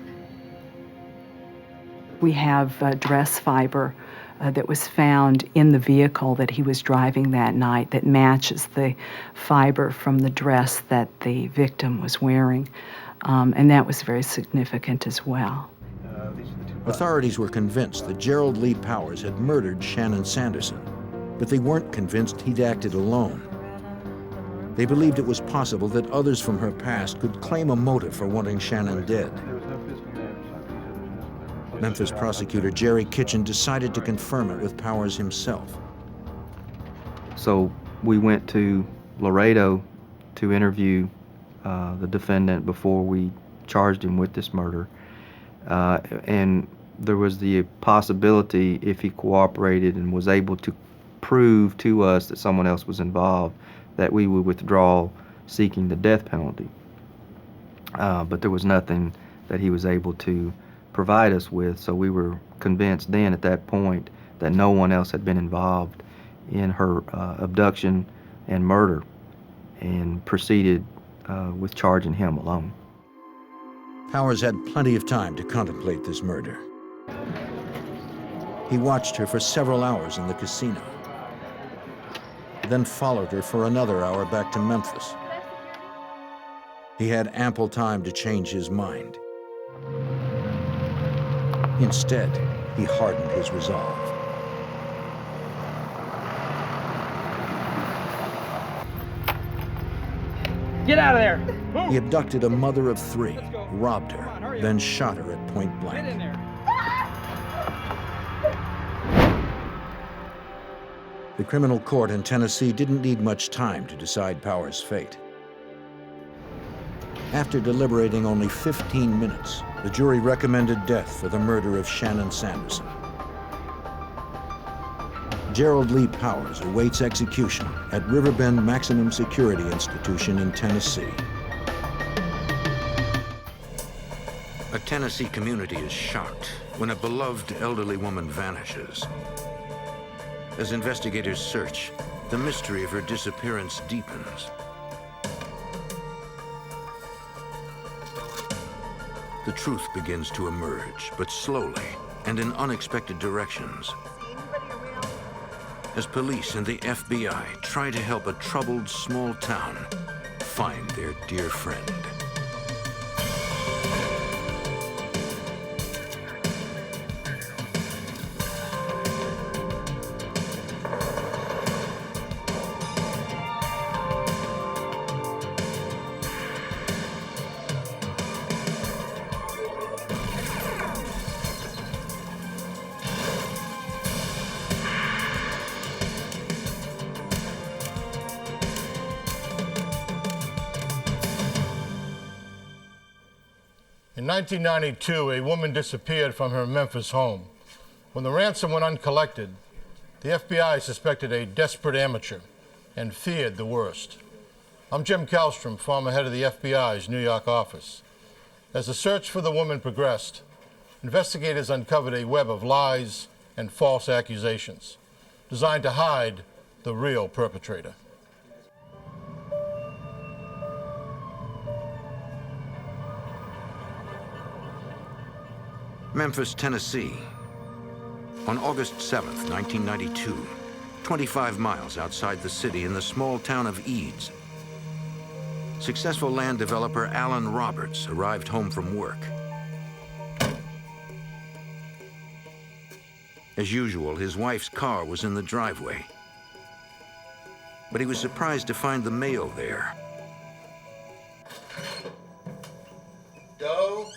We have dress fiber that was found in the vehicle that he was driving that night that matches the fiber from the dress that the victim was wearing, and that was very significant as well. Authorities were convinced that Gerald Lee Powers had murdered Shannon Sanderson, but they weren't convinced he'd acted alone. They believed it was possible that others from her past could claim a motive for wanting Shannon dead. Memphis prosecutor Jerry Kitchen decided to confirm it with Powers himself. So we went to Laredo to interview the defendant before we charged him with this murder. And there was the possibility, if he cooperated and was able to prove to us that someone else was involved, that we would withdraw seeking the death penalty. But there was nothing that he was able to provide us with, so we were convinced then at that point that no one else had been involved in her abduction and murder, and proceeded with charging him alone. Powers had plenty of time to contemplate this murder. He watched her for several hours in the casino, then followed her for another hour back to Memphis. He had ample time to change his mind. Instead, he hardened his resolve. Get out of there! He abducted a mother of 3, robbed her, then shot her at point blank. Get in there! The criminal court in Tennessee didn't need much time to decide Powers' fate. After deliberating only 15 minutes, the jury recommended death for the murder of Shannon Sanderson. Gerald Lee Powers awaits execution at Riverbend Maximum Security Institution in Tennessee. A Tennessee community is shocked when a beloved elderly woman vanishes. As investigators search, the mystery of her disappearance deepens. The truth begins to emerge, but slowly and in unexpected directions. As police and the FBI try to help a troubled small town find their dear friend. In 1992, a woman disappeared from her Memphis home. When the ransom went uncollected, the FBI suspected a desperate amateur and feared the worst. I'm Jim Kallstrom, former head of the FBI's New York office. As the search for the woman progressed, investigators uncovered a web of lies and false accusations designed to hide the real perpetrator. Memphis, Tennessee. On August 7th, 1992, 25 miles outside the city in the small town of Eads, successful land developer Alan Roberts arrived home from work. As usual, his wife's car was in the driveway, but he was surprised to find the mail there. Doe?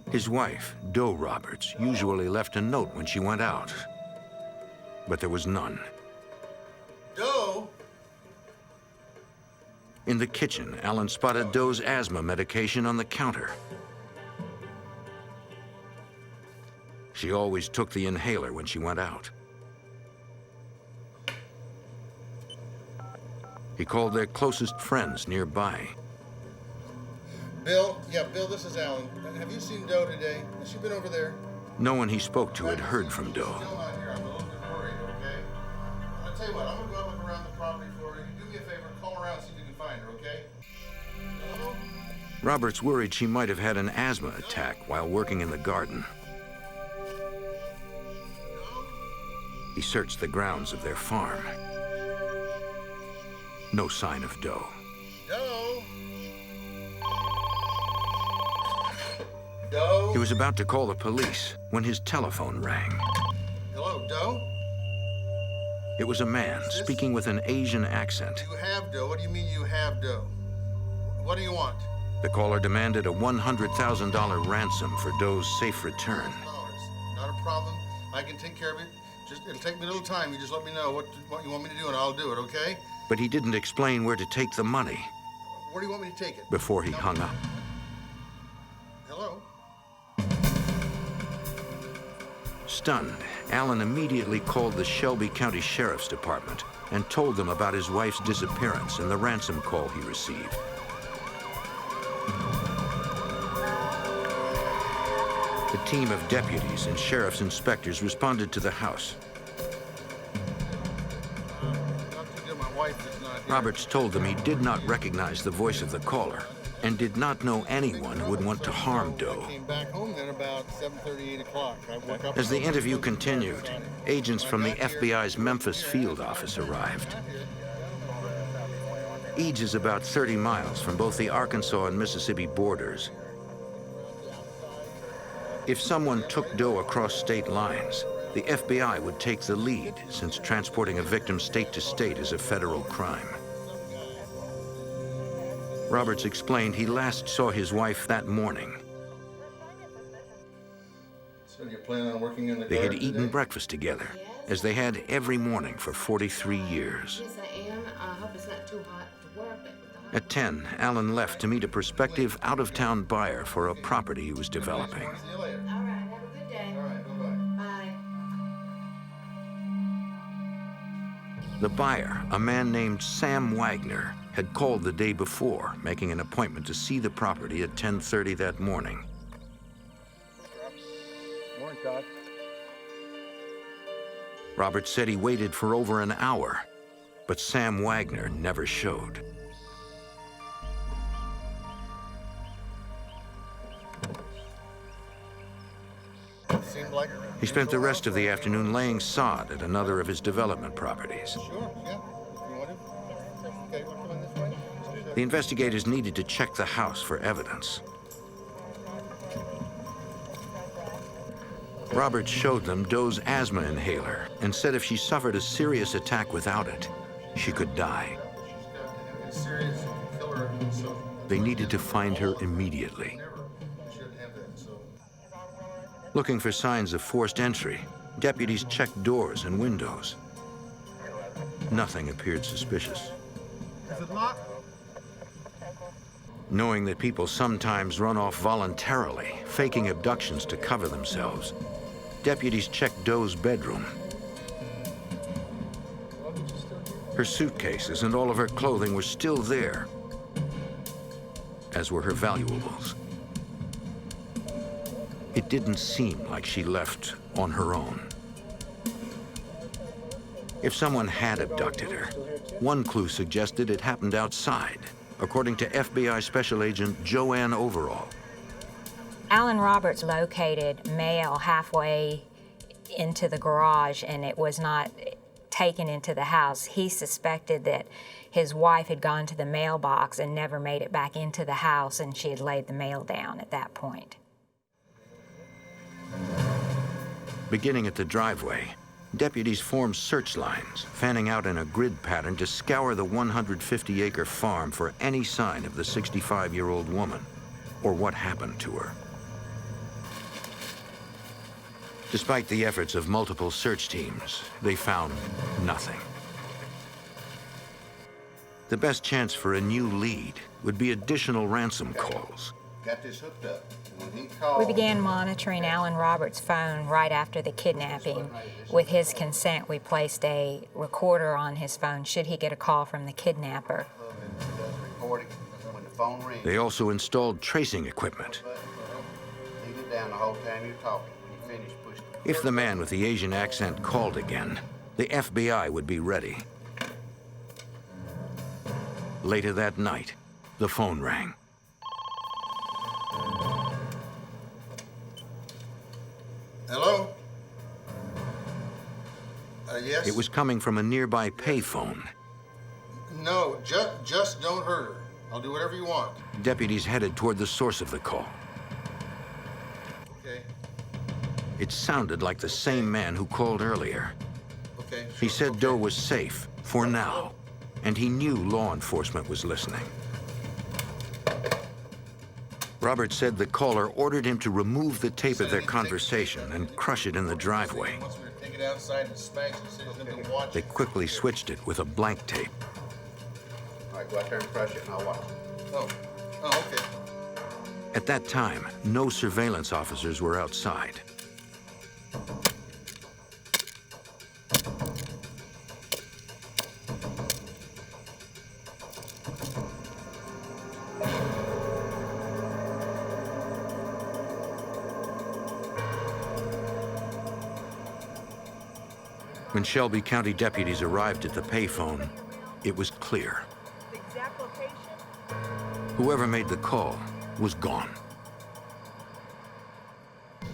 His wife, Doe Roberts, usually left a note when she went out, but there was none. Doe? In the kitchen, Alan spotted Doe's asthma medication on the counter. She always took the inhaler when she went out. He called their closest friends nearby. Bill? Yeah, Bill, this is Alan. Have you seen Doe today? Has she been over there? No one he spoke to had heard from Doe. Still not here. I'm a little bit worried, okay? I'll tell you what, I'm gonna go out and look around the property for her. You do me a favor, call around, see if you can find her, okay? Hello? Roberts worried she might have had an asthma attack while working in the garden. He searched the grounds of their farm. No sign of Doe. Doe? Doe? He was about to call the police when his telephone rang. Hello, Doe? It was a man speaking with an Asian accent. You have Doe? What do you mean you have Doe? What do you want? The caller demanded a $100,000 ransom for Doe's safe return. Not a problem. I can take care of it. It'll take me a little time. You just let me know what you want me to do and I'll do it, okay? But he didn't explain where to take the money. Where do you want me to take it? Before he hung up. Hello? Stunned, Allen immediately called the Shelby County Sheriff's Department and told them about his wife's disappearance and the ransom call he received. A team of deputies and sheriff's inspectors responded to the house. Roberts told them he did not recognize the voice of the caller and did not know anyone who would want to harm Doe. Came back home then about 7:30, 8 o'clock. I woke up. As the interview continued, agents from the FBI's Memphis field office arrived. Eads is about 30 miles from both the Arkansas and Mississippi borders. If someone took Doe across state lines, the FBI would take the lead, since transporting a victim state to state is a federal crime. Roberts explained he last saw his wife that morning. So you're planning on working in the They had garden eaten today? breakfast together, as they had every morning for 43 years. Yes, I am. I hope it's not too hot to work. At 10, Allen left to meet a prospective out-of-town buyer for a property he was developing. See you later. All right, have a good day. All right, bye-bye. Bye. The buyer, a man named Sam Wagner, had called the day before, making an appointment to see the property at 10:30 that morning. Morning, Todd. Roberts said he waited for over an hour, but Sam Wagner never showed. Seemed like He spent the rest of the afternoon laying sod at another of his development properties. Sure, yeah. If you want to. Okay, we're coming this way. Let's do that. The investigators needed to check the house for evidence. Roberts showed them Doe's asthma inhaler and said if she suffered a serious attack without it, she could die. She's got to have a serious killer, so They needed to find her immediately. never should have that. So Looking for signs of forced entry, deputies checked doors and windows. Nothing appeared suspicious. is it locked? Knowing that people sometimes run off voluntarily, faking abductions to cover themselves, deputies checked Doe's bedroom. Her suitcases and all of her clothing were still there, as were her valuables. It didn't seem like she left on her own. If someone had abducted her, one clue suggested it happened outside, according to FBI Special Agent Joanne Overall. Alan Roberts located mail halfway into the garage, and it was not taken into the house. He suspected that his wife had gone to the mailbox and never made it back into the house, and she had laid the mail down at that point. Beginning at the driveway, deputies formed search lines, fanning out in a grid pattern to scour the 150-acre farm for any sign of the 65-year-old woman or what happened to her. Despite the efforts of multiple search teams, they found nothing. The best chance for a new lead would be additional ransom calls. Got this hooked up. When he called, We began monitoring Alan Roberts' phone right after the kidnapping. With his consent, we placed a recorder on his phone should he get a call from the kidnapper. recording when the phone rings. They also installed tracing equipment. Leave it down the whole time you're talking. When you finish, push the If the man with the Asian accent called again, the FBI would be ready. Later that night, the phone rang. Hello? Yes? It was coming from a nearby payphone. No, just don't hurt her. I'll do whatever you want. Deputies headed toward the source of the call. Okay. It sounded like the same man who called earlier. Okay. He said Doe was safe, for now, and he knew law enforcement was listening. Roberts said the caller ordered him to remove the tape of their conversation and crush it in the driveway. Wants me to take it outside and smash it. Said he's gonna go watch They it. quickly switched it with a blank tape. All right, go out there and crush it and I'll watch it. Oh, okay. At that time, no surveillance officers were outside. When Shelby County deputies arrived at the payphone, it was clear. The exact location? Whoever made the call was gone.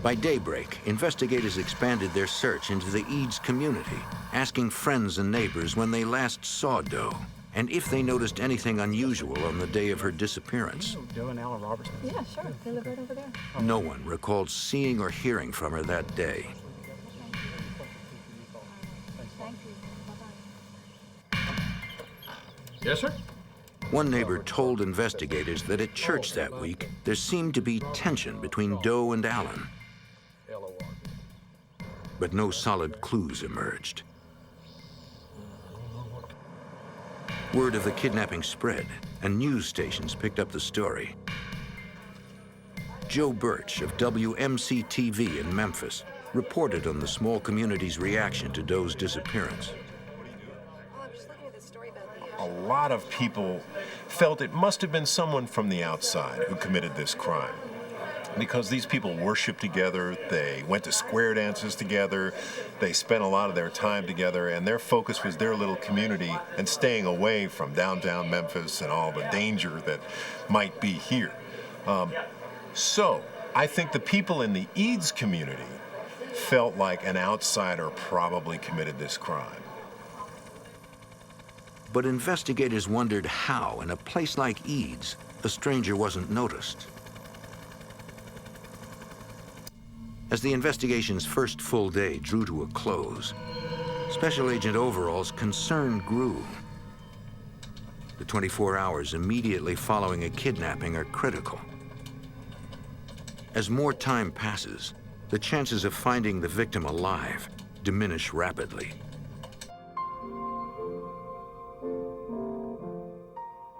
By daybreak, investigators expanded their search into the Eads community, asking friends and neighbors when they last saw Doe and if they noticed anything unusual on the day of her disappearance. Doe and Alan Roberts? Yeah, sure. They live right over there. No one recalled seeing or hearing from her that day. Thank you. Bye-bye. Yes, sir? One neighbor told investigators that at church that week, there seemed to be tension between Doe and Alan. But no solid clues emerged. Word of the kidnapping spread, and news stations picked up the story. Joe Birch of WMC-TV in Memphis reported on the small community's reaction to Doe's disappearance. A lot of people felt it must have been someone from the outside who committed this crime. Because these people worshiped together, they went to square dances together, they spent a lot of their time together, and their focus was their little community and staying away from downtown Memphis and all the danger that might be here. So I think the people in the Eads community felt like an outsider probably committed this crime. But investigators wondered how, in a place like Eads, a stranger wasn't noticed. As the investigation's first full day drew to a close, Special Agent Overall's concern grew. The 24 hours immediately following a kidnapping are critical. As more time passes, the chances of finding the victim alive diminish rapidly.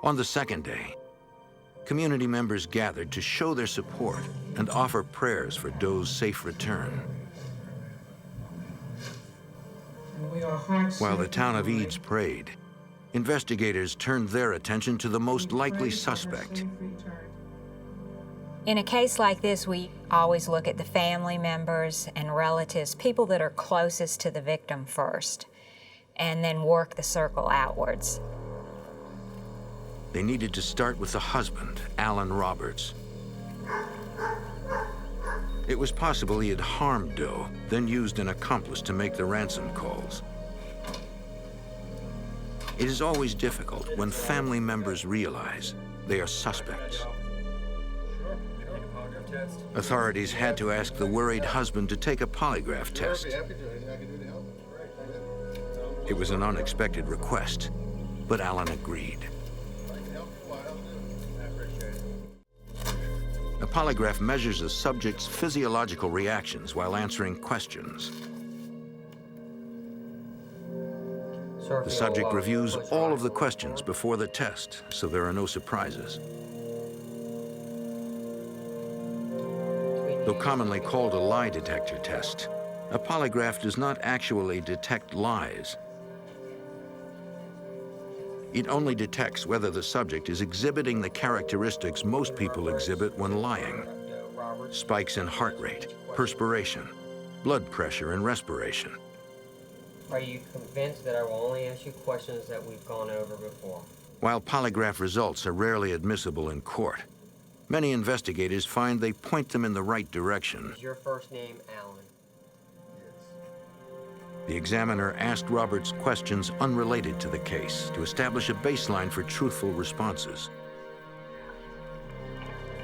On the second day, community members gathered to show their support and offer prayers for Doe's safe return. While the town of Eads prayed, investigators turned their attention to the most likely suspect. In a case like this, we always look at the family members and relatives, people that are closest to the victim first, and then work the circle outwards. They needed to start with the husband, Alan Roberts. It was possible he had harmed Doe, then used an accomplice to make the ransom calls. It is always difficult when family members realize they are suspects. Authorities had to ask the worried husband to take a polygraph test. It was an unexpected request, but Alan agreed. A polygraph measures a subject's physiological reactions while answering questions. The subject reviews all of the questions before the test, so there are no surprises. Though commonly called a lie detector test, a polygraph does not actually detect lies. It only detects whether the subject is exhibiting the characteristics most people exhibit when lying: spikes in heart rate, perspiration, blood pressure, and respiration. Are you convinced that I will only ask you questions that we've gone over before? While polygraph results are rarely admissible in court, many investigators find they point them in the right direction. Is your first name Alan? The examiner asked Roberts questions unrelated to the case to establish a baseline for truthful responses.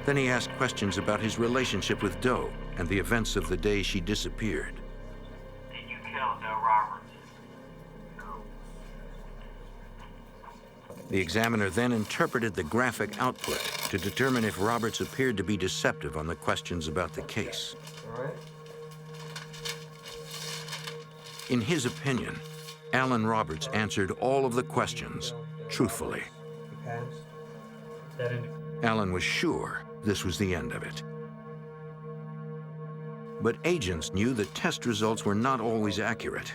Then he asked questions about his relationship with Doe and the events of the day she disappeared. Did you kill Doe Roberts? The examiner then interpreted the graphic output to determine if Roberts appeared to be deceptive on the questions about the case. All right. In his opinion, Alan Roberts answered all of the questions truthfully. Alan was sure this was the end of it. But agents knew that test results were not always accurate.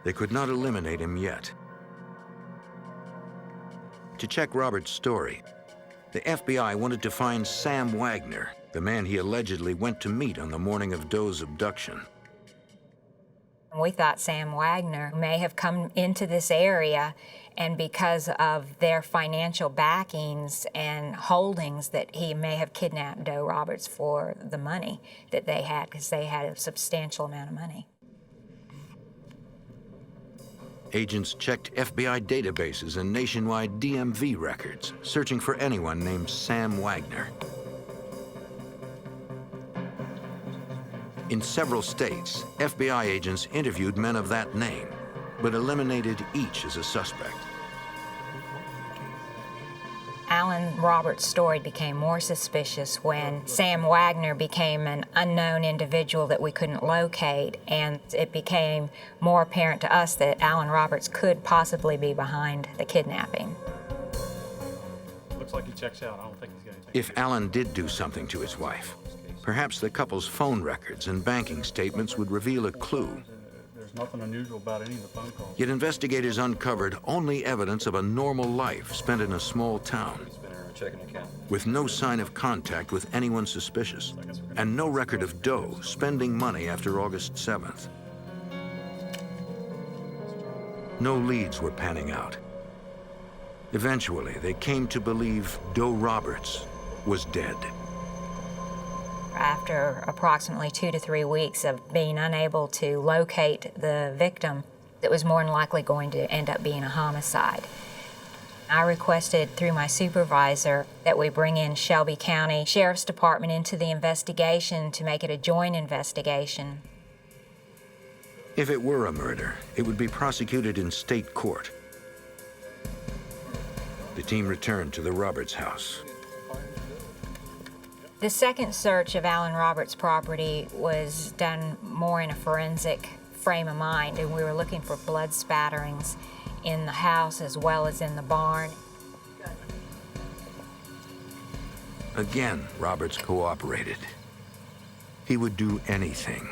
They could not eliminate him yet. To check Roberts' story, the FBI wanted to find Sam Wagner, the man he allegedly went to meet on the morning of Doe's abduction. We thought Sam Wagner may have come into this area, and because of their financial backings and holdings, that he may have kidnapped Doe Roberts for the money that they had, because they had a substantial amount of money. Agents checked FBI databases and nationwide DMV records, searching for anyone named Sam Wagner. In several states, FBI agents interviewed men of that name, but eliminated each as a suspect. Alan Roberts' story became more suspicious when Sam Wagner became an unknown individual that we couldn't locate, and it became more apparent to us that Alan Roberts could possibly be behind the kidnapping. Looks like he checks out. I don't think he's got anything. If Alan did do something to his wife, perhaps the couple's phone records and banking statements would reveal a clue. There's nothing unusual about any of the phone calls. Yet investigators uncovered only evidence of a normal life spent in a small town, with no sign of contact with anyone suspicious, and no record of Doe spending money after August 7th. No leads were panning out. Eventually, they came to believe Doe Roberts was dead. After approximately 2 to 3 weeks of being unable to locate the victim, it was more than likely going to end up being a homicide. I requested through my supervisor that we bring in Shelby County Sheriff's Department into the investigation to make it a joint investigation. If it were a murder, it would be prosecuted in state court. The team returned to the Roberts house. The second search of Alan Roberts' property was done more in a forensic frame of mind, and we were looking for blood spatterings in the house as well as in the barn. Again, Roberts cooperated. He would do anything.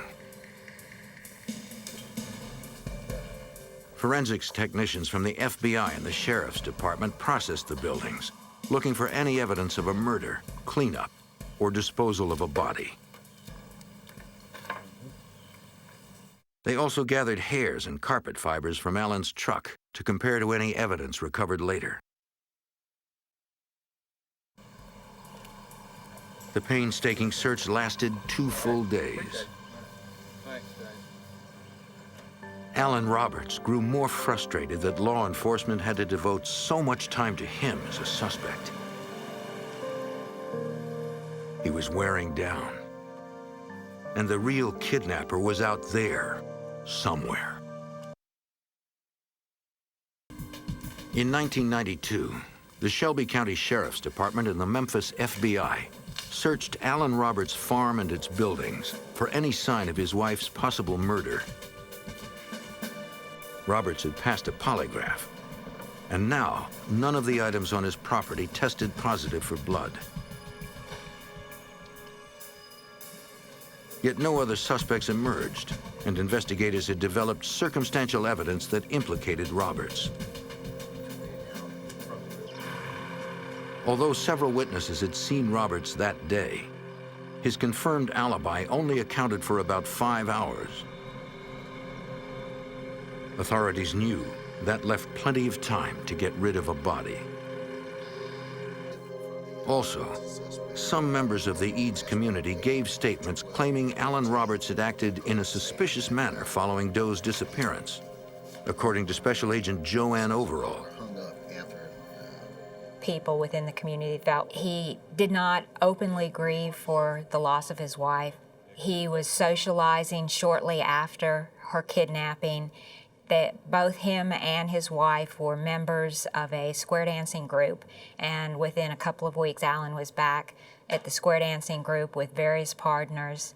Forensics technicians from the FBI and the Sheriff's Department processed the buildings, looking for any evidence of a murder, cleanup, or disposal of a body. They also gathered hairs and carpet fibers from Alan's truck to compare to any evidence recovered later. The painstaking search lasted 2 full days. Alan Roberts grew more frustrated that law enforcement had to devote so much time to him as a suspect. He was wearing down, and the real kidnapper was out there somewhere. In 1992, the Shelby County Sheriff's Department and the Memphis FBI searched Alan Roberts' farm and its buildings for any sign of his wife's possible murder. Roberts had passed a polygraph, and now none of the items on his property tested positive for blood. Yet no other suspects emerged, and investigators had developed circumstantial evidence that implicated Roberts. Although several witnesses had seen Roberts that day, his confirmed alibi only accounted for about 5 hours. Authorities knew that left plenty of time to get rid of a body. Also, some members of the Eads community gave statements claiming Alan Roberts had acted in a suspicious manner following Doe's disappearance, according to Special Agent Joanne Overall. People within the community felt he did not openly grieve for the loss of his wife. He was socializing shortly after her kidnapping, that both him and his wife were members of a square dancing group, and within a couple of weeks, Alan was back at the square dancing group with various partners.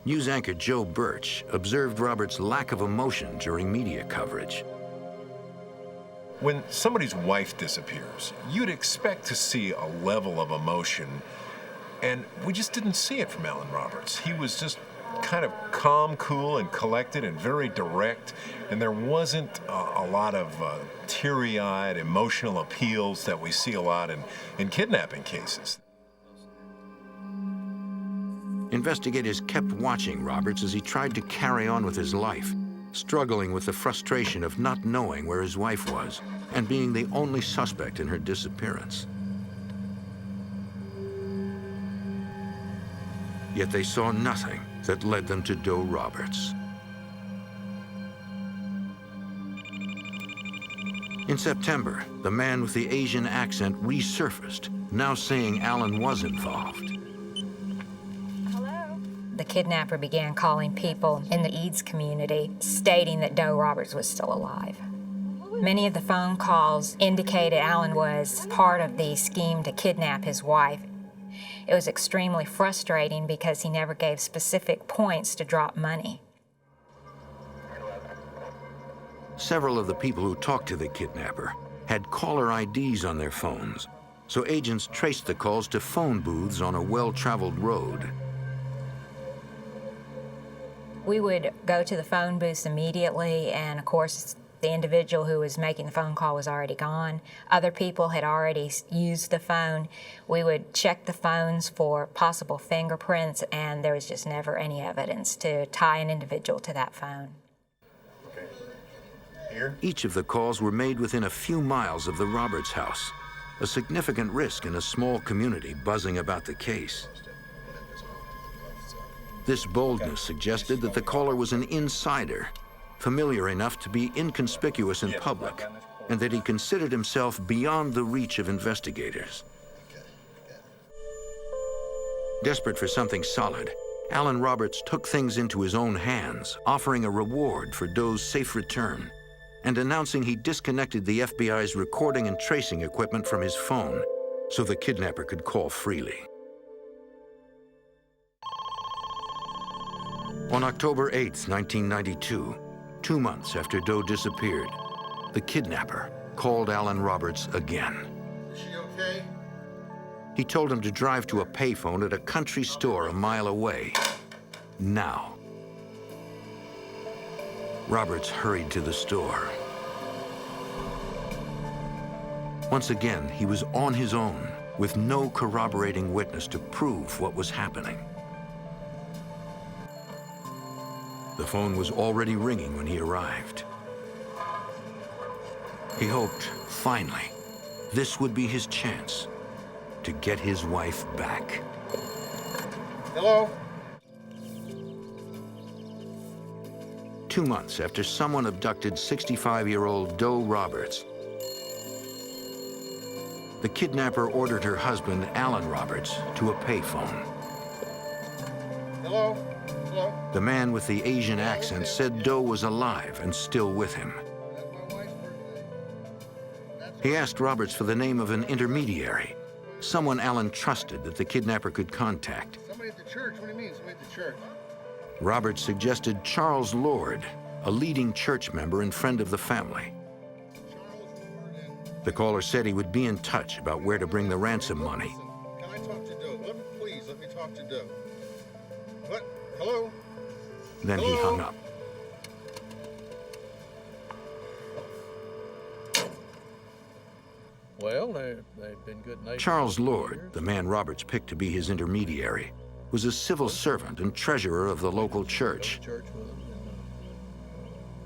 News anchor Joe Birch observed Roberts' lack of emotion during media coverage. When somebody's wife disappears, you'd expect to see a level of emotion, and we just didn't see it from Alan Roberts. He was just kind of calm, cool, and collected, and very direct, and there wasn't a lot of teary-eyed, emotional appeals that we see a lot in kidnapping cases. Investigators kept watching Roberts as he tried to carry on with his life, struggling with the frustration of not knowing where his wife was and being the only suspect in her disappearance. Yet they saw nothing that led them to Doe Roberts. In September, the man with the Asian accent resurfaced, now saying Allen was involved. The kidnapper began calling people in the Eads community, stating that Doe Roberts was still alive. Many of the phone calls indicated Allen was part of the scheme to kidnap his wife. It was extremely frustrating because he never gave specific points to drop money. Several of the people who talked to the kidnapper had caller IDs on their phones, so agents traced the calls to phone booths on a well-traveled road. We would go to the phone booths immediately, and of course, the individual who was making the phone call was already gone. Other people had already used the phone. We would check the phones for possible fingerprints, and there was just never any evidence to tie an individual to that phone. Okay. Here? Each of the calls were made within a few miles of the Roberts house, a significant risk in a small community buzzing about the case. This boldness suggested that the caller was an insider, familiar enough to be inconspicuous in public, and that he considered himself beyond the reach of investigators. Desperate for something solid, Allen Roberts took things into his own hands, offering a reward for Doe's safe return, and announcing he disconnected the FBI's recording and tracing equipment from his phone so the kidnapper could call freely. On October 8, 1992, 2 months after Doe disappeared, the kidnapper called Allen Roberts again. Is she okay? He told him to drive to a payphone at a country store a mile away. Now. Roberts hurried to the store. Once again, he was on his own, with no corroborating witness to prove what was happening. The phone was already ringing when he arrived. He hoped, finally, this would be his chance to get his wife back. Hello? 2 months after someone abducted 65-year-old Doe Roberts, the kidnapper ordered her husband, Allen Roberts, to a payphone. Hello? Hello? The man with the Asian accent said Doe was alive and still with him. He asked Roberts for the name of an intermediary, someone Allen trusted that the kidnapper could contact. Somebody at the church? What do you mean, somebody at the church? Roberts suggested Charles Lord, a leading church member and friend of the family. The caller said he would be in touch about where to bring the ransom money. Can I talk to Doe? Please, let me talk to Doe. What? Hello? Then he hung up. Well, they've been good neighbors. Charles Lord, the man Roberts picked to be his intermediary, was a civil servant and treasurer of the local church.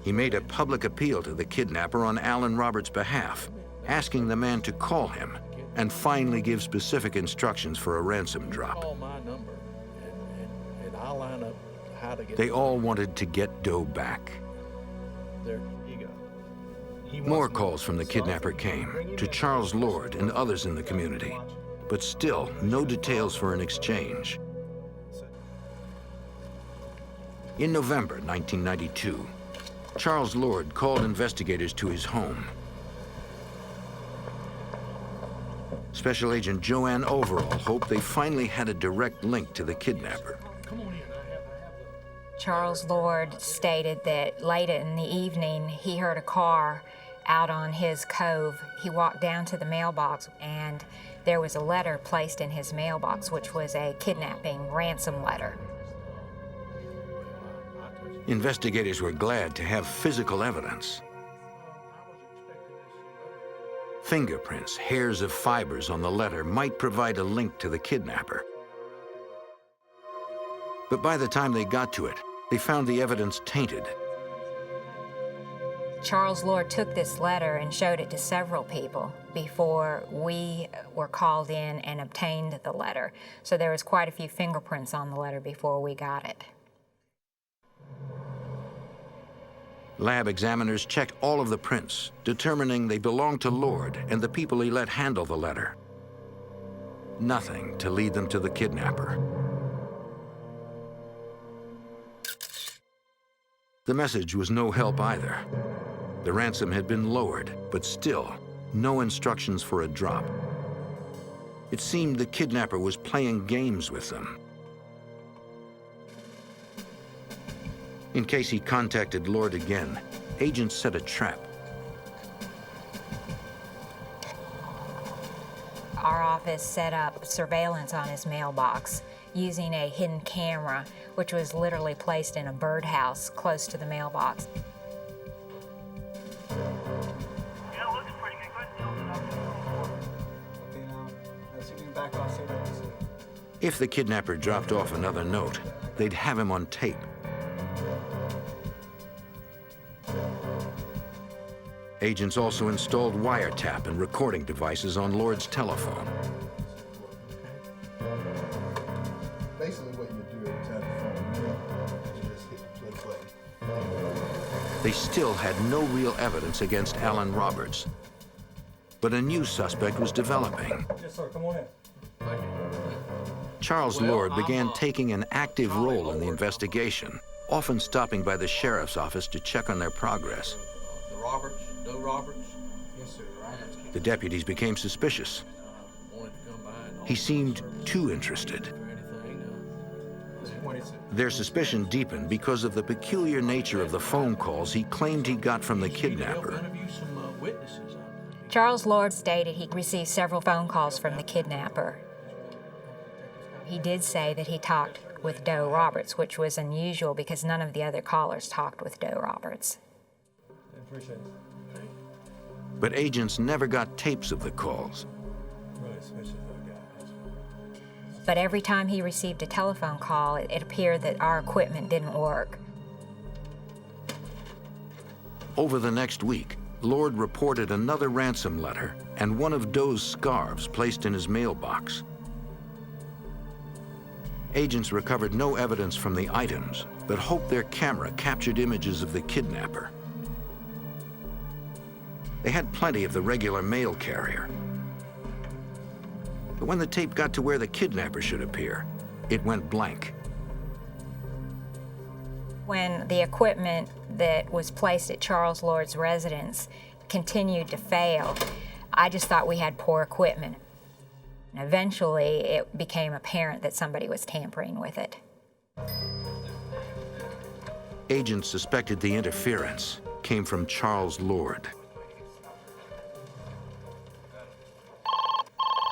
He made a public appeal to the kidnapper on Allen Roberts' behalf, asking the man to call him and finally give specific instructions for a ransom drop. Call my number, and I'll line up how to get. They all wanted to get Doe back. There you go. More calls from the kidnapper came to Charles Lord and others in the community, but still no details for an exchange. In November 1992, Charles Lord called investigators to his home. Special Agent Joanne Overall hoped they finally had a direct link to the kidnapper. Charles Lord stated that late in the evening, he heard a car out on his cove. He walked down to the mailbox, and there was a letter placed in his mailbox, which was a kidnapping ransom letter. Investigators were glad to have physical evidence. Fingerprints, hairs of fibers on the letter might provide a link to the kidnapper. But by the time they got to it, they found the evidence tainted. Charles Lord took this letter and showed it to several people before we were called in and obtained the letter. So there was quite a few fingerprints on the letter before we got it. Lab examiners checked all of the prints, determining they belonged to Lord and the people he let handle the letter. Nothing to lead them to the kidnapper. The message was no help either. The ransom had been lowered, but still, no instructions for a drop. It seemed the kidnapper was playing games with them. In case he contacted Lord again, agents set a trap. Our office set up surveillance on his mailbox using a hidden camera, which was literally placed in a birdhouse close to the mailbox. If the kidnapper dropped off another note, they'd have him on tape. Agents also installed wiretap and recording devices on Lord's telephone. Basically what you do every time the phone you just hit the play button. They still had no real evidence against Alan Roberts. But a new suspect was developing. Yes, sir. Come on in. Charles Lord began taking an active role in the investigation, often stopping by the sheriff's office to check on their progress. The Roberts, Doe Roberts? Yes, sir. The deputies became suspicious. He seemed too interested. Their suspicion deepened because of the peculiar nature of the phone calls he claimed he got from the kidnapper. Charles Lord stated he received several phone calls from the kidnapper. He did say that he talked with Doe Roberts, which was unusual because none of the other callers talked with Doe Roberts. Appreciate it. But agents never got tapes of the calls. But every time he received a telephone call, it appeared that our equipment didn't work. Over the next week, Lord reported another ransom letter and one of Doe's scarves placed in his mailbox. Agents recovered no evidence from the items, but hoped their camera captured images of the kidnapper. They had plenty of the regular mail carrier. But when the tape got to where the kidnapper should appear, it went blank. When the equipment that was placed at Charles Lord's residence continued to fail, I just thought we had poor equipment. Eventually, it became apparent that somebody was tampering with it. Agents suspected the interference came from Charles Lord.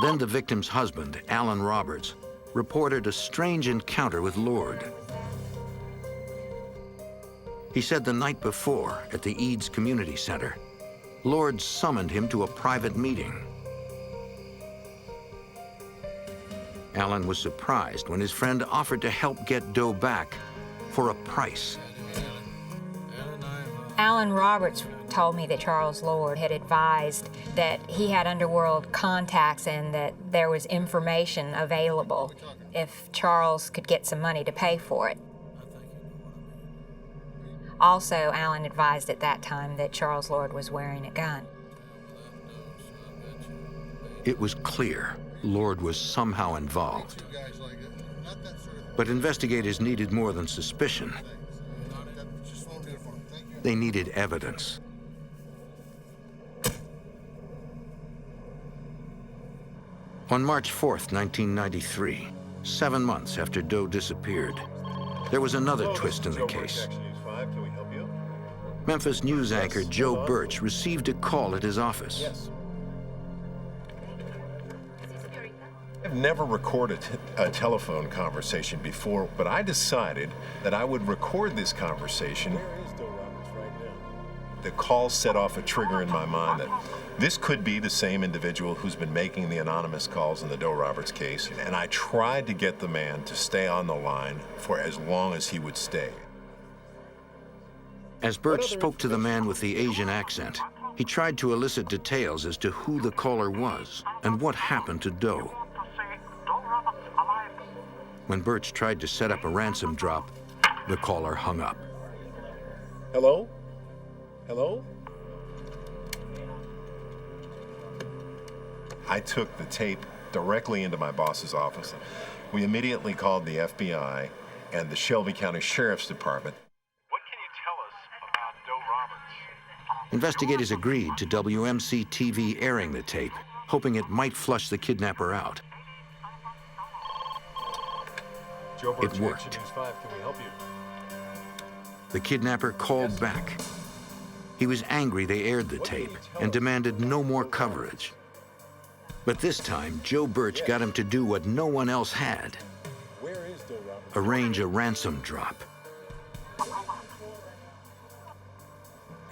Then the victim's husband, Alan Roberts, reported a strange encounter with Lord. He said the night before, at the Eads Community Center, Lord summoned him to a private meeting. Alan was surprised when his friend offered to help get Doe back for a price. Alan Roberts told me that Charles Lord had advised that he had underworld contacts and that there was information available if Charles could get some money to pay for it. Also, Alan advised at that time that Charles Lord was wearing a gun. It was clear Lord was somehow involved. But investigators needed more than suspicion. They needed evidence. On March 4th, 1993, 7 months after Doe disappeared, there was another twist in the case. Memphis news anchor Joe Birch received a call at his office. I've never recorded a telephone conversation before, but I decided that I would record this conversation. The call set off a trigger in my mind that This could be the same individual who's been making the anonymous calls in the Doe Roberts case, and I tried to get the man to stay on the line for as long as he would stay. As Birch spoke to the man with the Asian accent, he tried to elicit details as to who the caller was and what happened to Doe. When Birch tried to set up a ransom drop, the caller hung up. Hello? Hello? I took the tape directly into my boss's office. We immediately called the FBI and the Shelby County Sheriff's Department. Investigators agreed to WMC-TV airing the tape, hoping it might flush the kidnapper out. It worked. News 5, can we help you? The kidnapper called back. He was angry they aired the tape and demanded no more coverage. But this time, Joe Birch got him to do what no one else had. Arrange a ransom drop.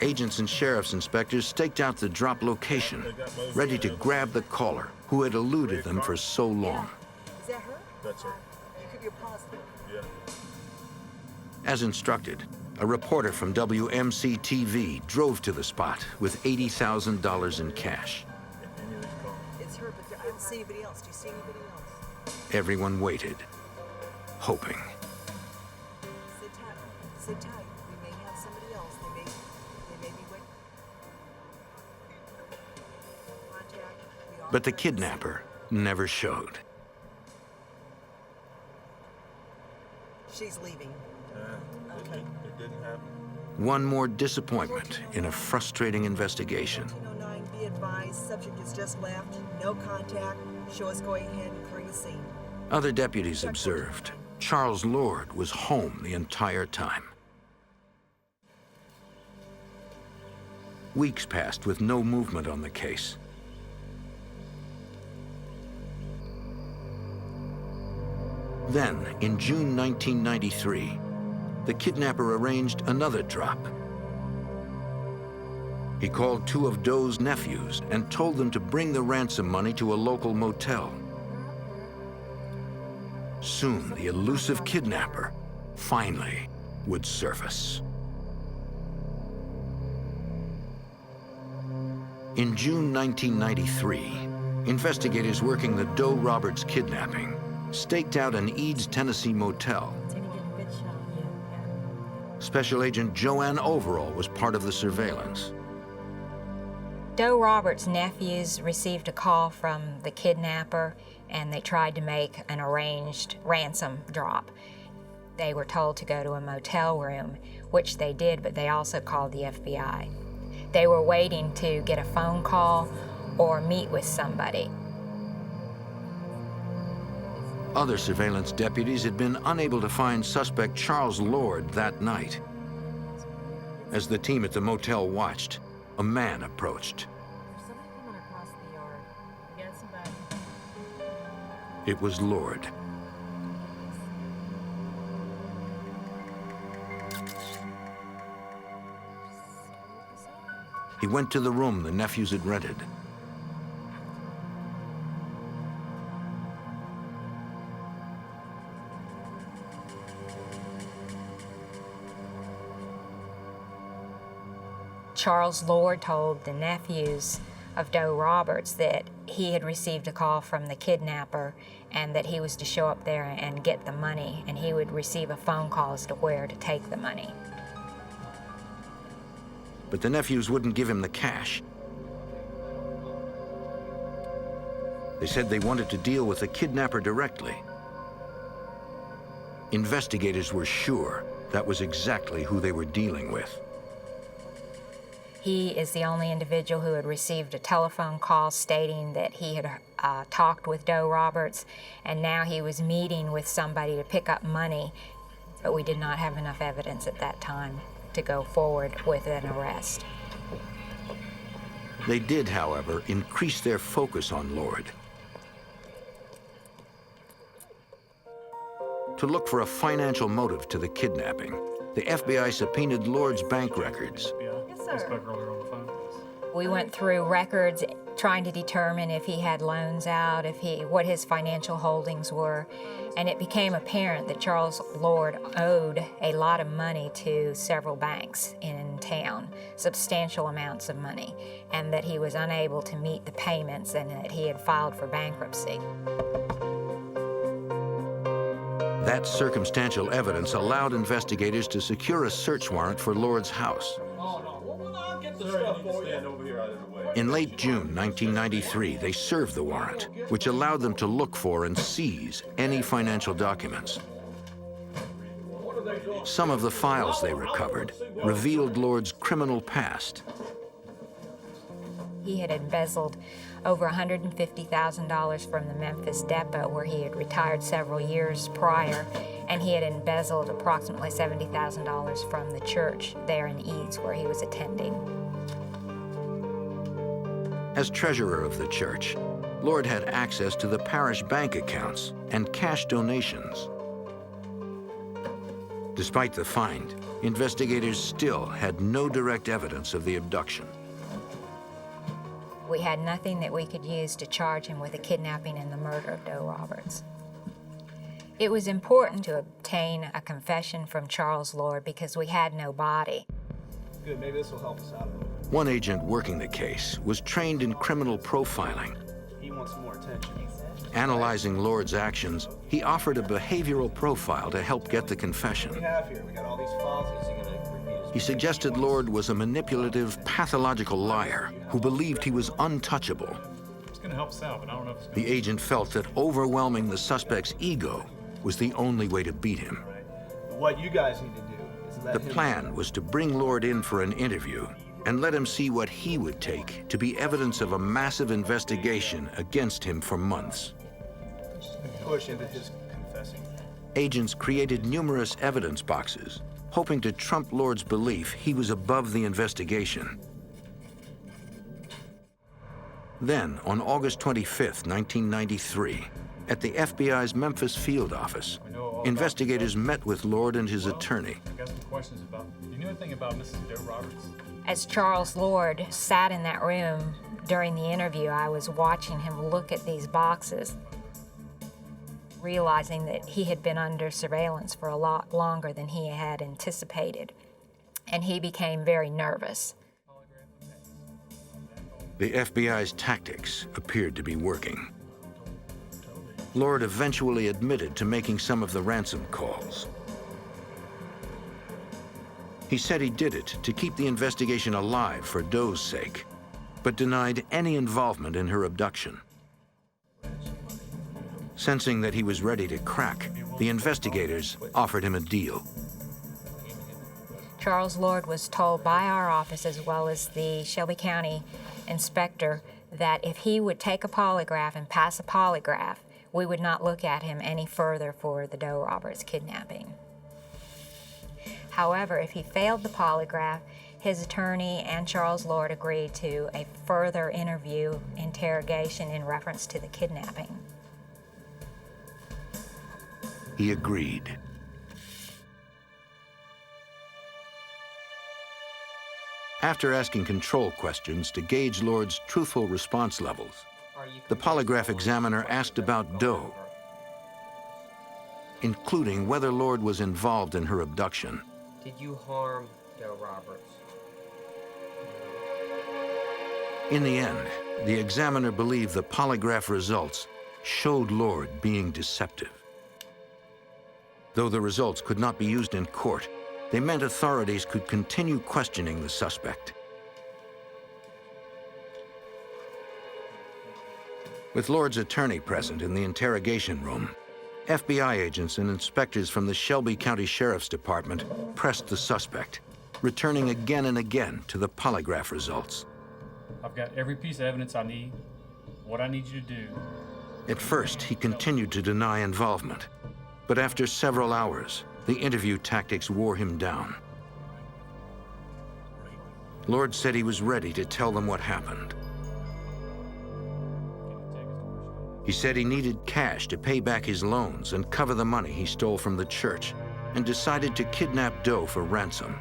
Agents and sheriff's inspectors staked out the drop location, ready to grab the caller who had eluded them for so long. Is that her? That's her. You could be positive. Yeah. As instructed, a reporter from WMC-TV drove to the spot with $80,000 in cash. It's her, but I don't see anybody else. Do you see anybody else? Everyone waited, hoping. Sit tight. Sit tight. We may have somebody else. They may be waiting. Contact. But the kidnapper never showed. She's leaving. Okay. It didn't happen. One more disappointment in a frustrating investigation. 1409, be advised, subject has just left. No contact. Show us going ahead and clearing the scene. Other deputies observed Charles Lord was home the entire time. Weeks passed with no movement on the case. Then, in June 1993, the kidnapper arranged another drop. He called two of Doe's nephews and told them to bring the ransom money to a local motel. Soon, the elusive kidnapper finally would surface. In June 1993, investigators working the Doe Roberts kidnapping staked out an Eads, Tennessee motel. Special Agent Joanne Overall was part of the surveillance. Doe Roberts' nephews received a call from the kidnapper, and they tried to make an arranged ransom drop. They were told to go to a motel room, which they did, but they also called the FBI. They were waiting to get a phone call or meet with somebody. Other surveillance deputies had been unable to find suspect Charles Lord that night. As the team at the motel watched, a man approached. It was Lord. He went to the room the nephews had rented. Charles Lord told the nephews of Doe Roberts that he had received a call from the kidnapper and that he was to show up there and get the money, and he would receive a phone call as to where to take the money. But the nephews wouldn't give him the cash. They said they wanted to deal with the kidnapper directly. Investigators were sure that was exactly who they were dealing with. He is the only individual who had received a telephone call stating that he had talked with Doe Roberts, and now he was meeting with somebody to pick up money, but we did not have enough evidence at that time to go forward with an arrest. They did, however, increase their focus on Lord. To look for a financial motive to the kidnapping, the FBI subpoenaed Lord's bank records. Yes, sir. I spoke earlier on the phone. We went through records trying to determine if he had loans out, what his financial holdings were, and it became apparent that Charles Lord owed a lot of money to several banks in town, substantial amounts of money, and that he was unable to meet the payments and that he had filed for bankruptcy. That circumstantial evidence allowed investigators to secure a search warrant for Lord's house. In late June 1993, they served the warrant, which allowed them to look for and seize any financial documents. Some of the files they recovered revealed Lord's criminal past. He had embezzled over $150,000 from the Memphis depot, where he had retired several years prior, and he had embezzled approximately $70,000 from the church there in Eads, where he was attending. As treasurer of the church, Lord had access to the parish bank accounts and cash donations. Despite the find, investigators still had no direct evidence of the abduction. We had nothing that we could use to charge him with the kidnapping and the murder of Doe Roberts. It was important to obtain a confession from Charles Lord because we had no body. Good, maybe this will help us out a little bit. One agent working the case was trained in criminal profiling. He wants more attention. Analyzing Lord's actions, he offered a behavioral profile to help get the confession. We have here, we got all these files. Is he gonna repeat his... He suggested Lord was a manipulative, pathological liar who believed he was untouchable. It's gonna help us out, but I don't know if it's gonna... The agent felt that overwhelming the suspect's ego was the only way to beat him. What you guys need to do is let The him... plan was to bring Lord in for an interview and let him see what he would take to be evidence of a massive investigation against him for months. push into his confessing. Agents created numerous evidence boxes, hoping to trump Lord's belief he was above the investigation. Then, on August 25, 1993, at the FBI's Memphis field office, investigators met with Lord and his attorney. I got some questions about, do you know anything about Mrs. Doe Roberts? As Charles Lord sat in that room during the interview, I was watching him look at these boxes, realizing that he had been under surveillance for a lot longer than he had anticipated, and he became very nervous. The FBI's tactics appeared to be working. Lord eventually admitted to making some of the ransom calls. He said he did it to keep the investigation alive for Doe's sake, but denied any involvement in her abduction. Sensing that he was ready to crack, the investigators offered him a deal. Charles Lord was told by our office, as well as the Shelby County inspector, that if he would take a polygraph and pass a polygraph, we would not look at him any further for the Doe Roberts kidnapping. However, if he failed the polygraph, his attorney and Charles Lord agreed to a further interrogation in reference to the kidnapping. He agreed. After asking control questions to gauge Lord's truthful response levels, the polygraph examiner asked about Doe, including whether Lord was involved in her abduction. Did you harm Doe Roberts? In the end, the examiner believed the polygraph results showed Lord being deceptive. Though the results could not be used in court, they meant authorities could continue questioning the suspect. With Lord's attorney present in the interrogation room, FBI agents and inspectors from the Shelby County Sheriff's Department pressed the suspect, returning again and again to the polygraph results. I've got every piece of evidence I need, what I need you to do. At first, he continued to deny involvement, but after several hours, the interview tactics wore him down. Lord said he was ready to tell them what happened. He said he needed cash to pay back his loans and cover the money he stole from the church, and decided to kidnap Doe for ransom.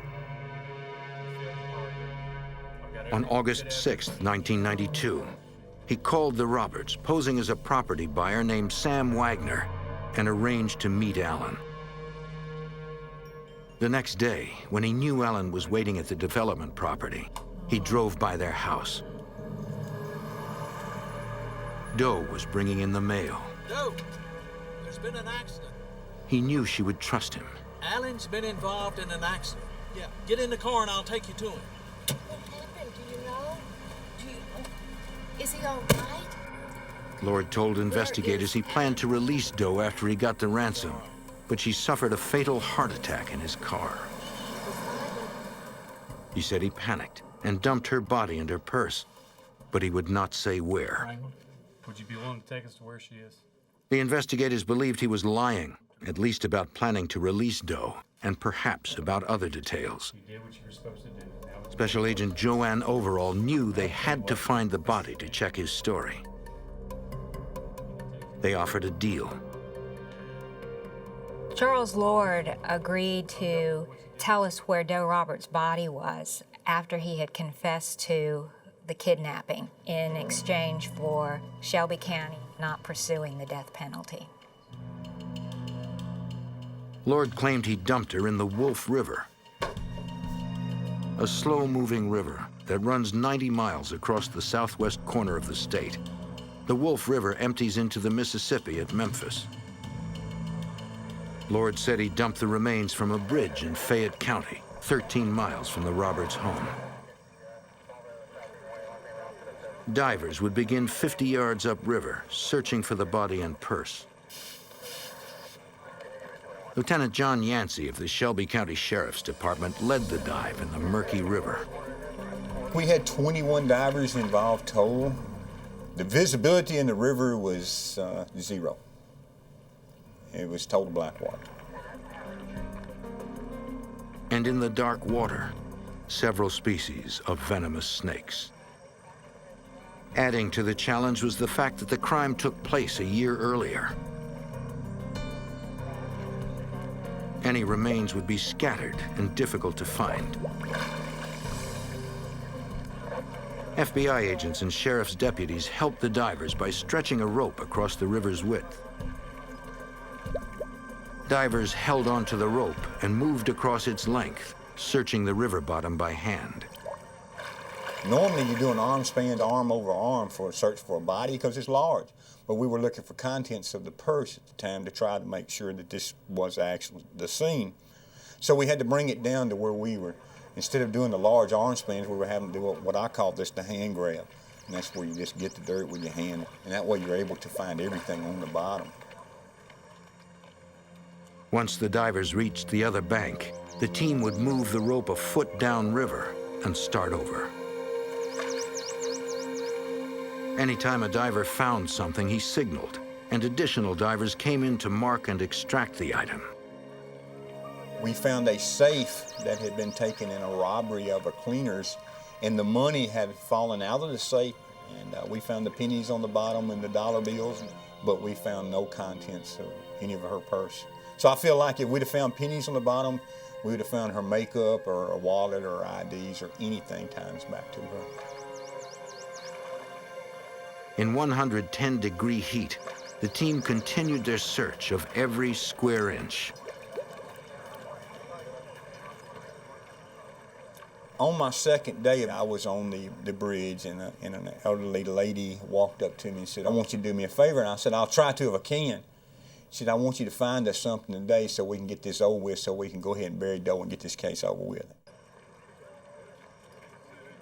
On August 6, 1992, he called the Roberts, posing as a property buyer named Sam Wagner, and arranged to meet Allen. The next day, when he knew Allen was waiting at the development property, he drove by their house. Doe was bringing in the mail. Doe, there's been an accident. He knew she would trust him. Allen's been involved in an accident. Yeah, get in the car and I'll take you to him. What happened? Do you know? Is he all right? Lord told investigators he planned to release Doe after he got the ransom, but she suffered a fatal heart attack in his car. He said he panicked and dumped her body and her purse, but he would not say where. Would you be willing to take us to where she is? The investigators believed he was lying, at least about planning to release Doe, and perhaps about other details. You did what you were supposed to do. Special Agent Joanne Overall knew they had to find the body to check his story. They offered a deal. Charles Lord agreed to tell us where Doe Roberts' body was after he had confessed to the kidnapping in exchange for Shelby County not pursuing the death penalty. Lord claimed he dumped her in the Wolf River, a slow-moving river that runs 90 miles across the southwest corner of the state. The Wolf River empties into the Mississippi at Memphis. Lord said he dumped the remains from a bridge in Fayette County, 13 miles from the Roberts' home. Divers would begin 50 yards upriver, searching for the body and purse. Lieutenant John Yancey of the Shelby County Sheriff's Department led the dive in the murky river. We had 21 divers involved total. The visibility in the river was zero. It was total black water. And in the dark water, several species of venomous snakes. Adding to the challenge was the fact that the crime took place a year earlier. Any remains would be scattered and difficult to find. FBI agents and sheriff's deputies helped the divers by stretching a rope across the river's width. Divers held onto the rope and moved across its length, searching the river bottom by hand. Normally you do an arm span, arm over arm for a search for a body because it's large. But we were looking for contents of the purse at the time to try to make sure that this was actually the scene. So we had to bring it down to where we were, instead of doing the large arm spans, we were having to do what I call this the hand grab. And that's where you just get the dirt with your hand. And that way you're able to find everything on the bottom. Once the divers reached the other bank, the team would move the rope a foot downriver and start over. Anytime a diver found something, he signaled, and additional divers came in to mark and extract the item. We found a safe that had been taken in a robbery of a cleaner's, and the money had fallen out of the safe, and we found the pennies on the bottom and the dollar bills, but we found no contents of any of her purse. So I feel like if we'd have found pennies on the bottom, we would have found her makeup or a wallet or IDs or anything times back to her. In 110-degree heat, the team continued their search of every square inch. On my second day, I was on the bridge, and an elderly lady walked up to me and said, "I want you to do me a favor." And I said, "I'll try to if I can." She said, "I want you to find us something today so we can get this over with, so we can go ahead and bury Doe and get this case over with."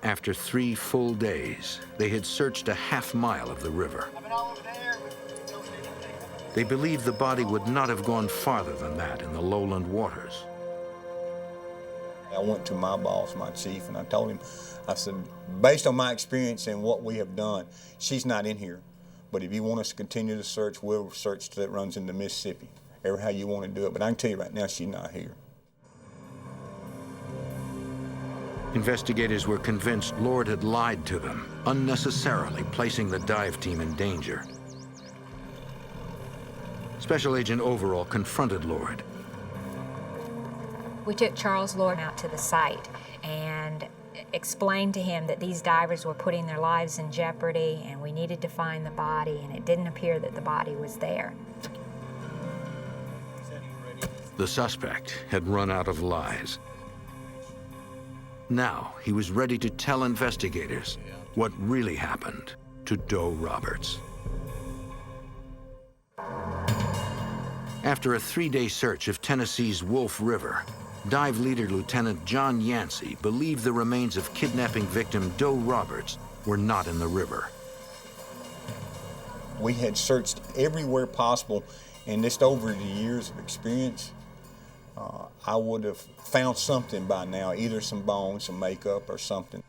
After 3 full days, they had searched a half-mile of the river. They believed the body would not have gone farther than that in the lowland waters. I went to my boss, my chief, and I told him, I said, based on my experience and what we have done, she's not in here. But if you want us to continue to search, we'll search till it runs into Mississippi. Ever how you want to do it. But I can tell you right now, she's not here. Investigators were convinced Lord had lied to them, unnecessarily placing the dive team in danger. Special Agent Overall confronted Lord. We took Charles Lord out to the site, and explained to him that these divers were putting their lives in jeopardy and we needed to find the body, and it didn't appear that the body was there. The suspect had run out of lies. Now he was ready to tell investigators what really happened to Doe Roberts. After a 3-day search of Tennessee's Wolf River, dive leader Lieutenant John Yancey believed the remains of kidnapping victim Doe Roberts were not in the river. We had searched everywhere possible, and just over the years of experience, I would have found something by now, either some bones, some makeup, or something.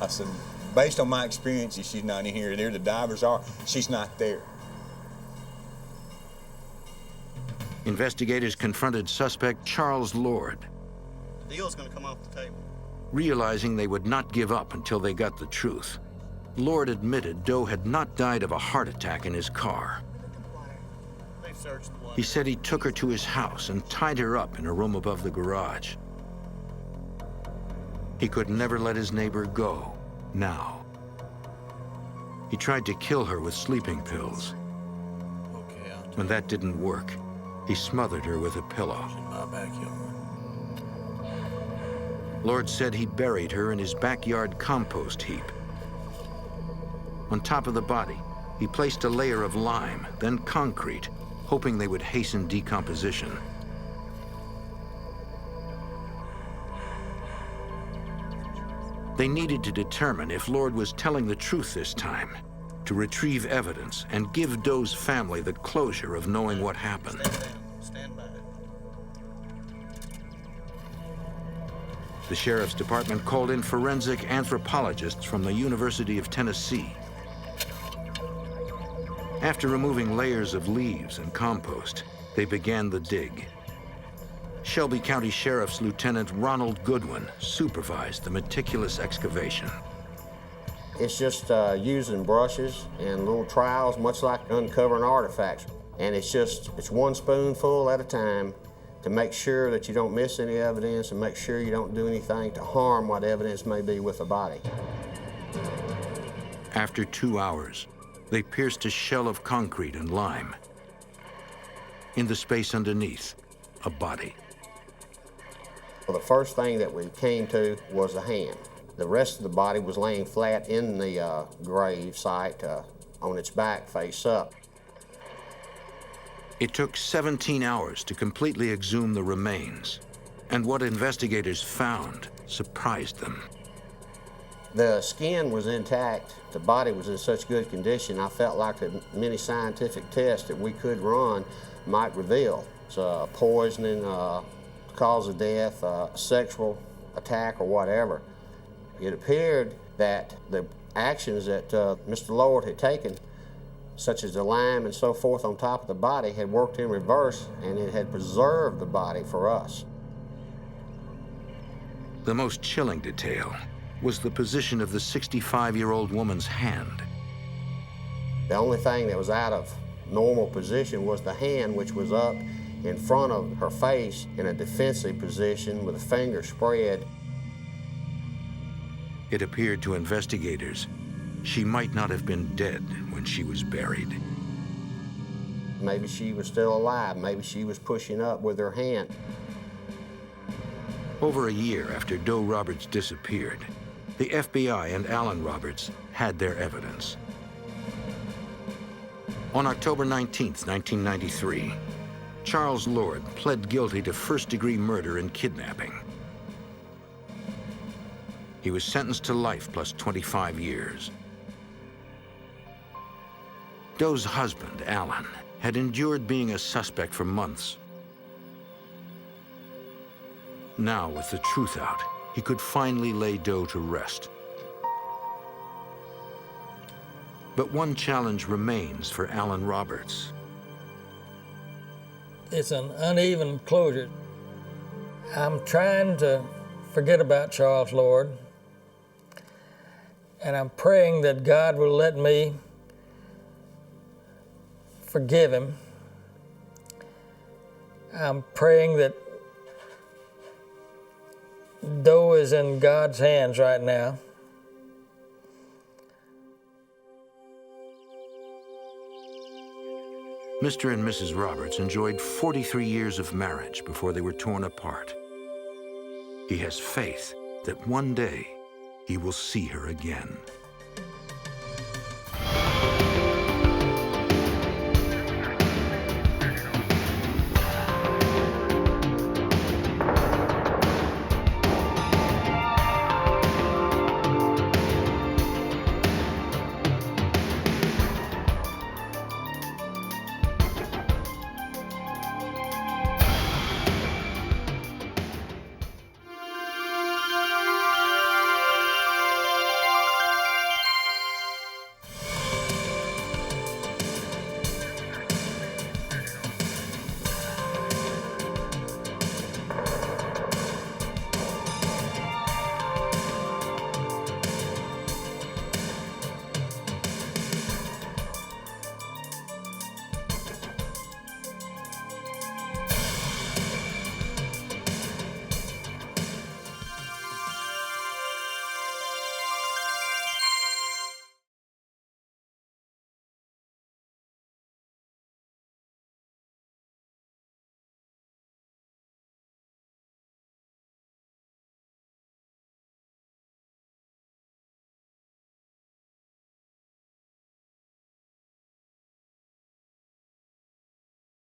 I said, based on my experience, she's not in here. There the divers are. She's not there. Investigators confronted suspect Charles Lord. The deal's going to come off the table. Realizing they would not give up until they got the truth, Lord admitted Doe had not died of a heart attack in his car. They've searched the water. He said he took her to his house and tied her up in a room above the garage. He could never let his neighbor go now. He tried to kill her with sleeping pills. When that didn't work, he smothered her with a pillow. Lord said he buried her in his backyard compost heap. On top of the body, he placed a layer of lime, then concrete, hoping they would hasten decomposition. They needed to determine if Lord was telling the truth this time, to retrieve evidence and give Doe's family the closure of knowing what happened. Stand by it. The sheriff's department called in forensic anthropologists from the University of Tennessee. After removing layers of leaves and compost, they began the dig. Shelby County Sheriff's Lieutenant Ronald Goodwin supervised the meticulous excavation. It's just using brushes and little trowels, much like uncovering artifacts. And it's one spoonful at a time to make sure that you don't miss any evidence and make sure you don't do anything to harm what evidence may be with the body. After 2 hours, they pierced a shell of concrete and lime. In the space underneath, a body. Well, the first thing that we came to was a hand. The rest of the body was laying flat in the grave site on its back, face up. It took 17 hours to completely exhume the remains, and what investigators found surprised them. The skin was intact. The body was in such good condition, I felt like the many scientific tests that we could run might reveal. It's poisoning, cause of death, sexual attack, or whatever. It appeared that the actions that Mr. Lord had taken, such as the lime and so forth on top of the body, had worked in reverse, and it had preserved the body for us. The most chilling detail was the position of the 65-year-old woman's hand. The only thing that was out of normal position was the hand, which was up in front of her face in a defensive position with the finger spread. It appeared to investigators she might not have been dead when she was buried. Maybe she was still alive. Maybe she was pushing up with her hand. Over a year after Doe Roberts disappeared, the FBI and Alan Roberts had their evidence. On October 19, 1993, Charles Lord pled guilty to first-degree murder and kidnapping. He was sentenced to life plus 25 years. Doe's husband, Alan, had endured being a suspect for months. Now, with the truth out, he could finally lay Doe to rest. But one challenge remains for Alan Roberts. It's an uneven closure. I'm trying to forget about Charles Lord, and I'm praying that God will let me forgive him. I'm praying that Doe is in God's hands right now. Mr. and Mrs. Roberts enjoyed 43 years of marriage before they were torn apart. He has faith that one day he will see her again.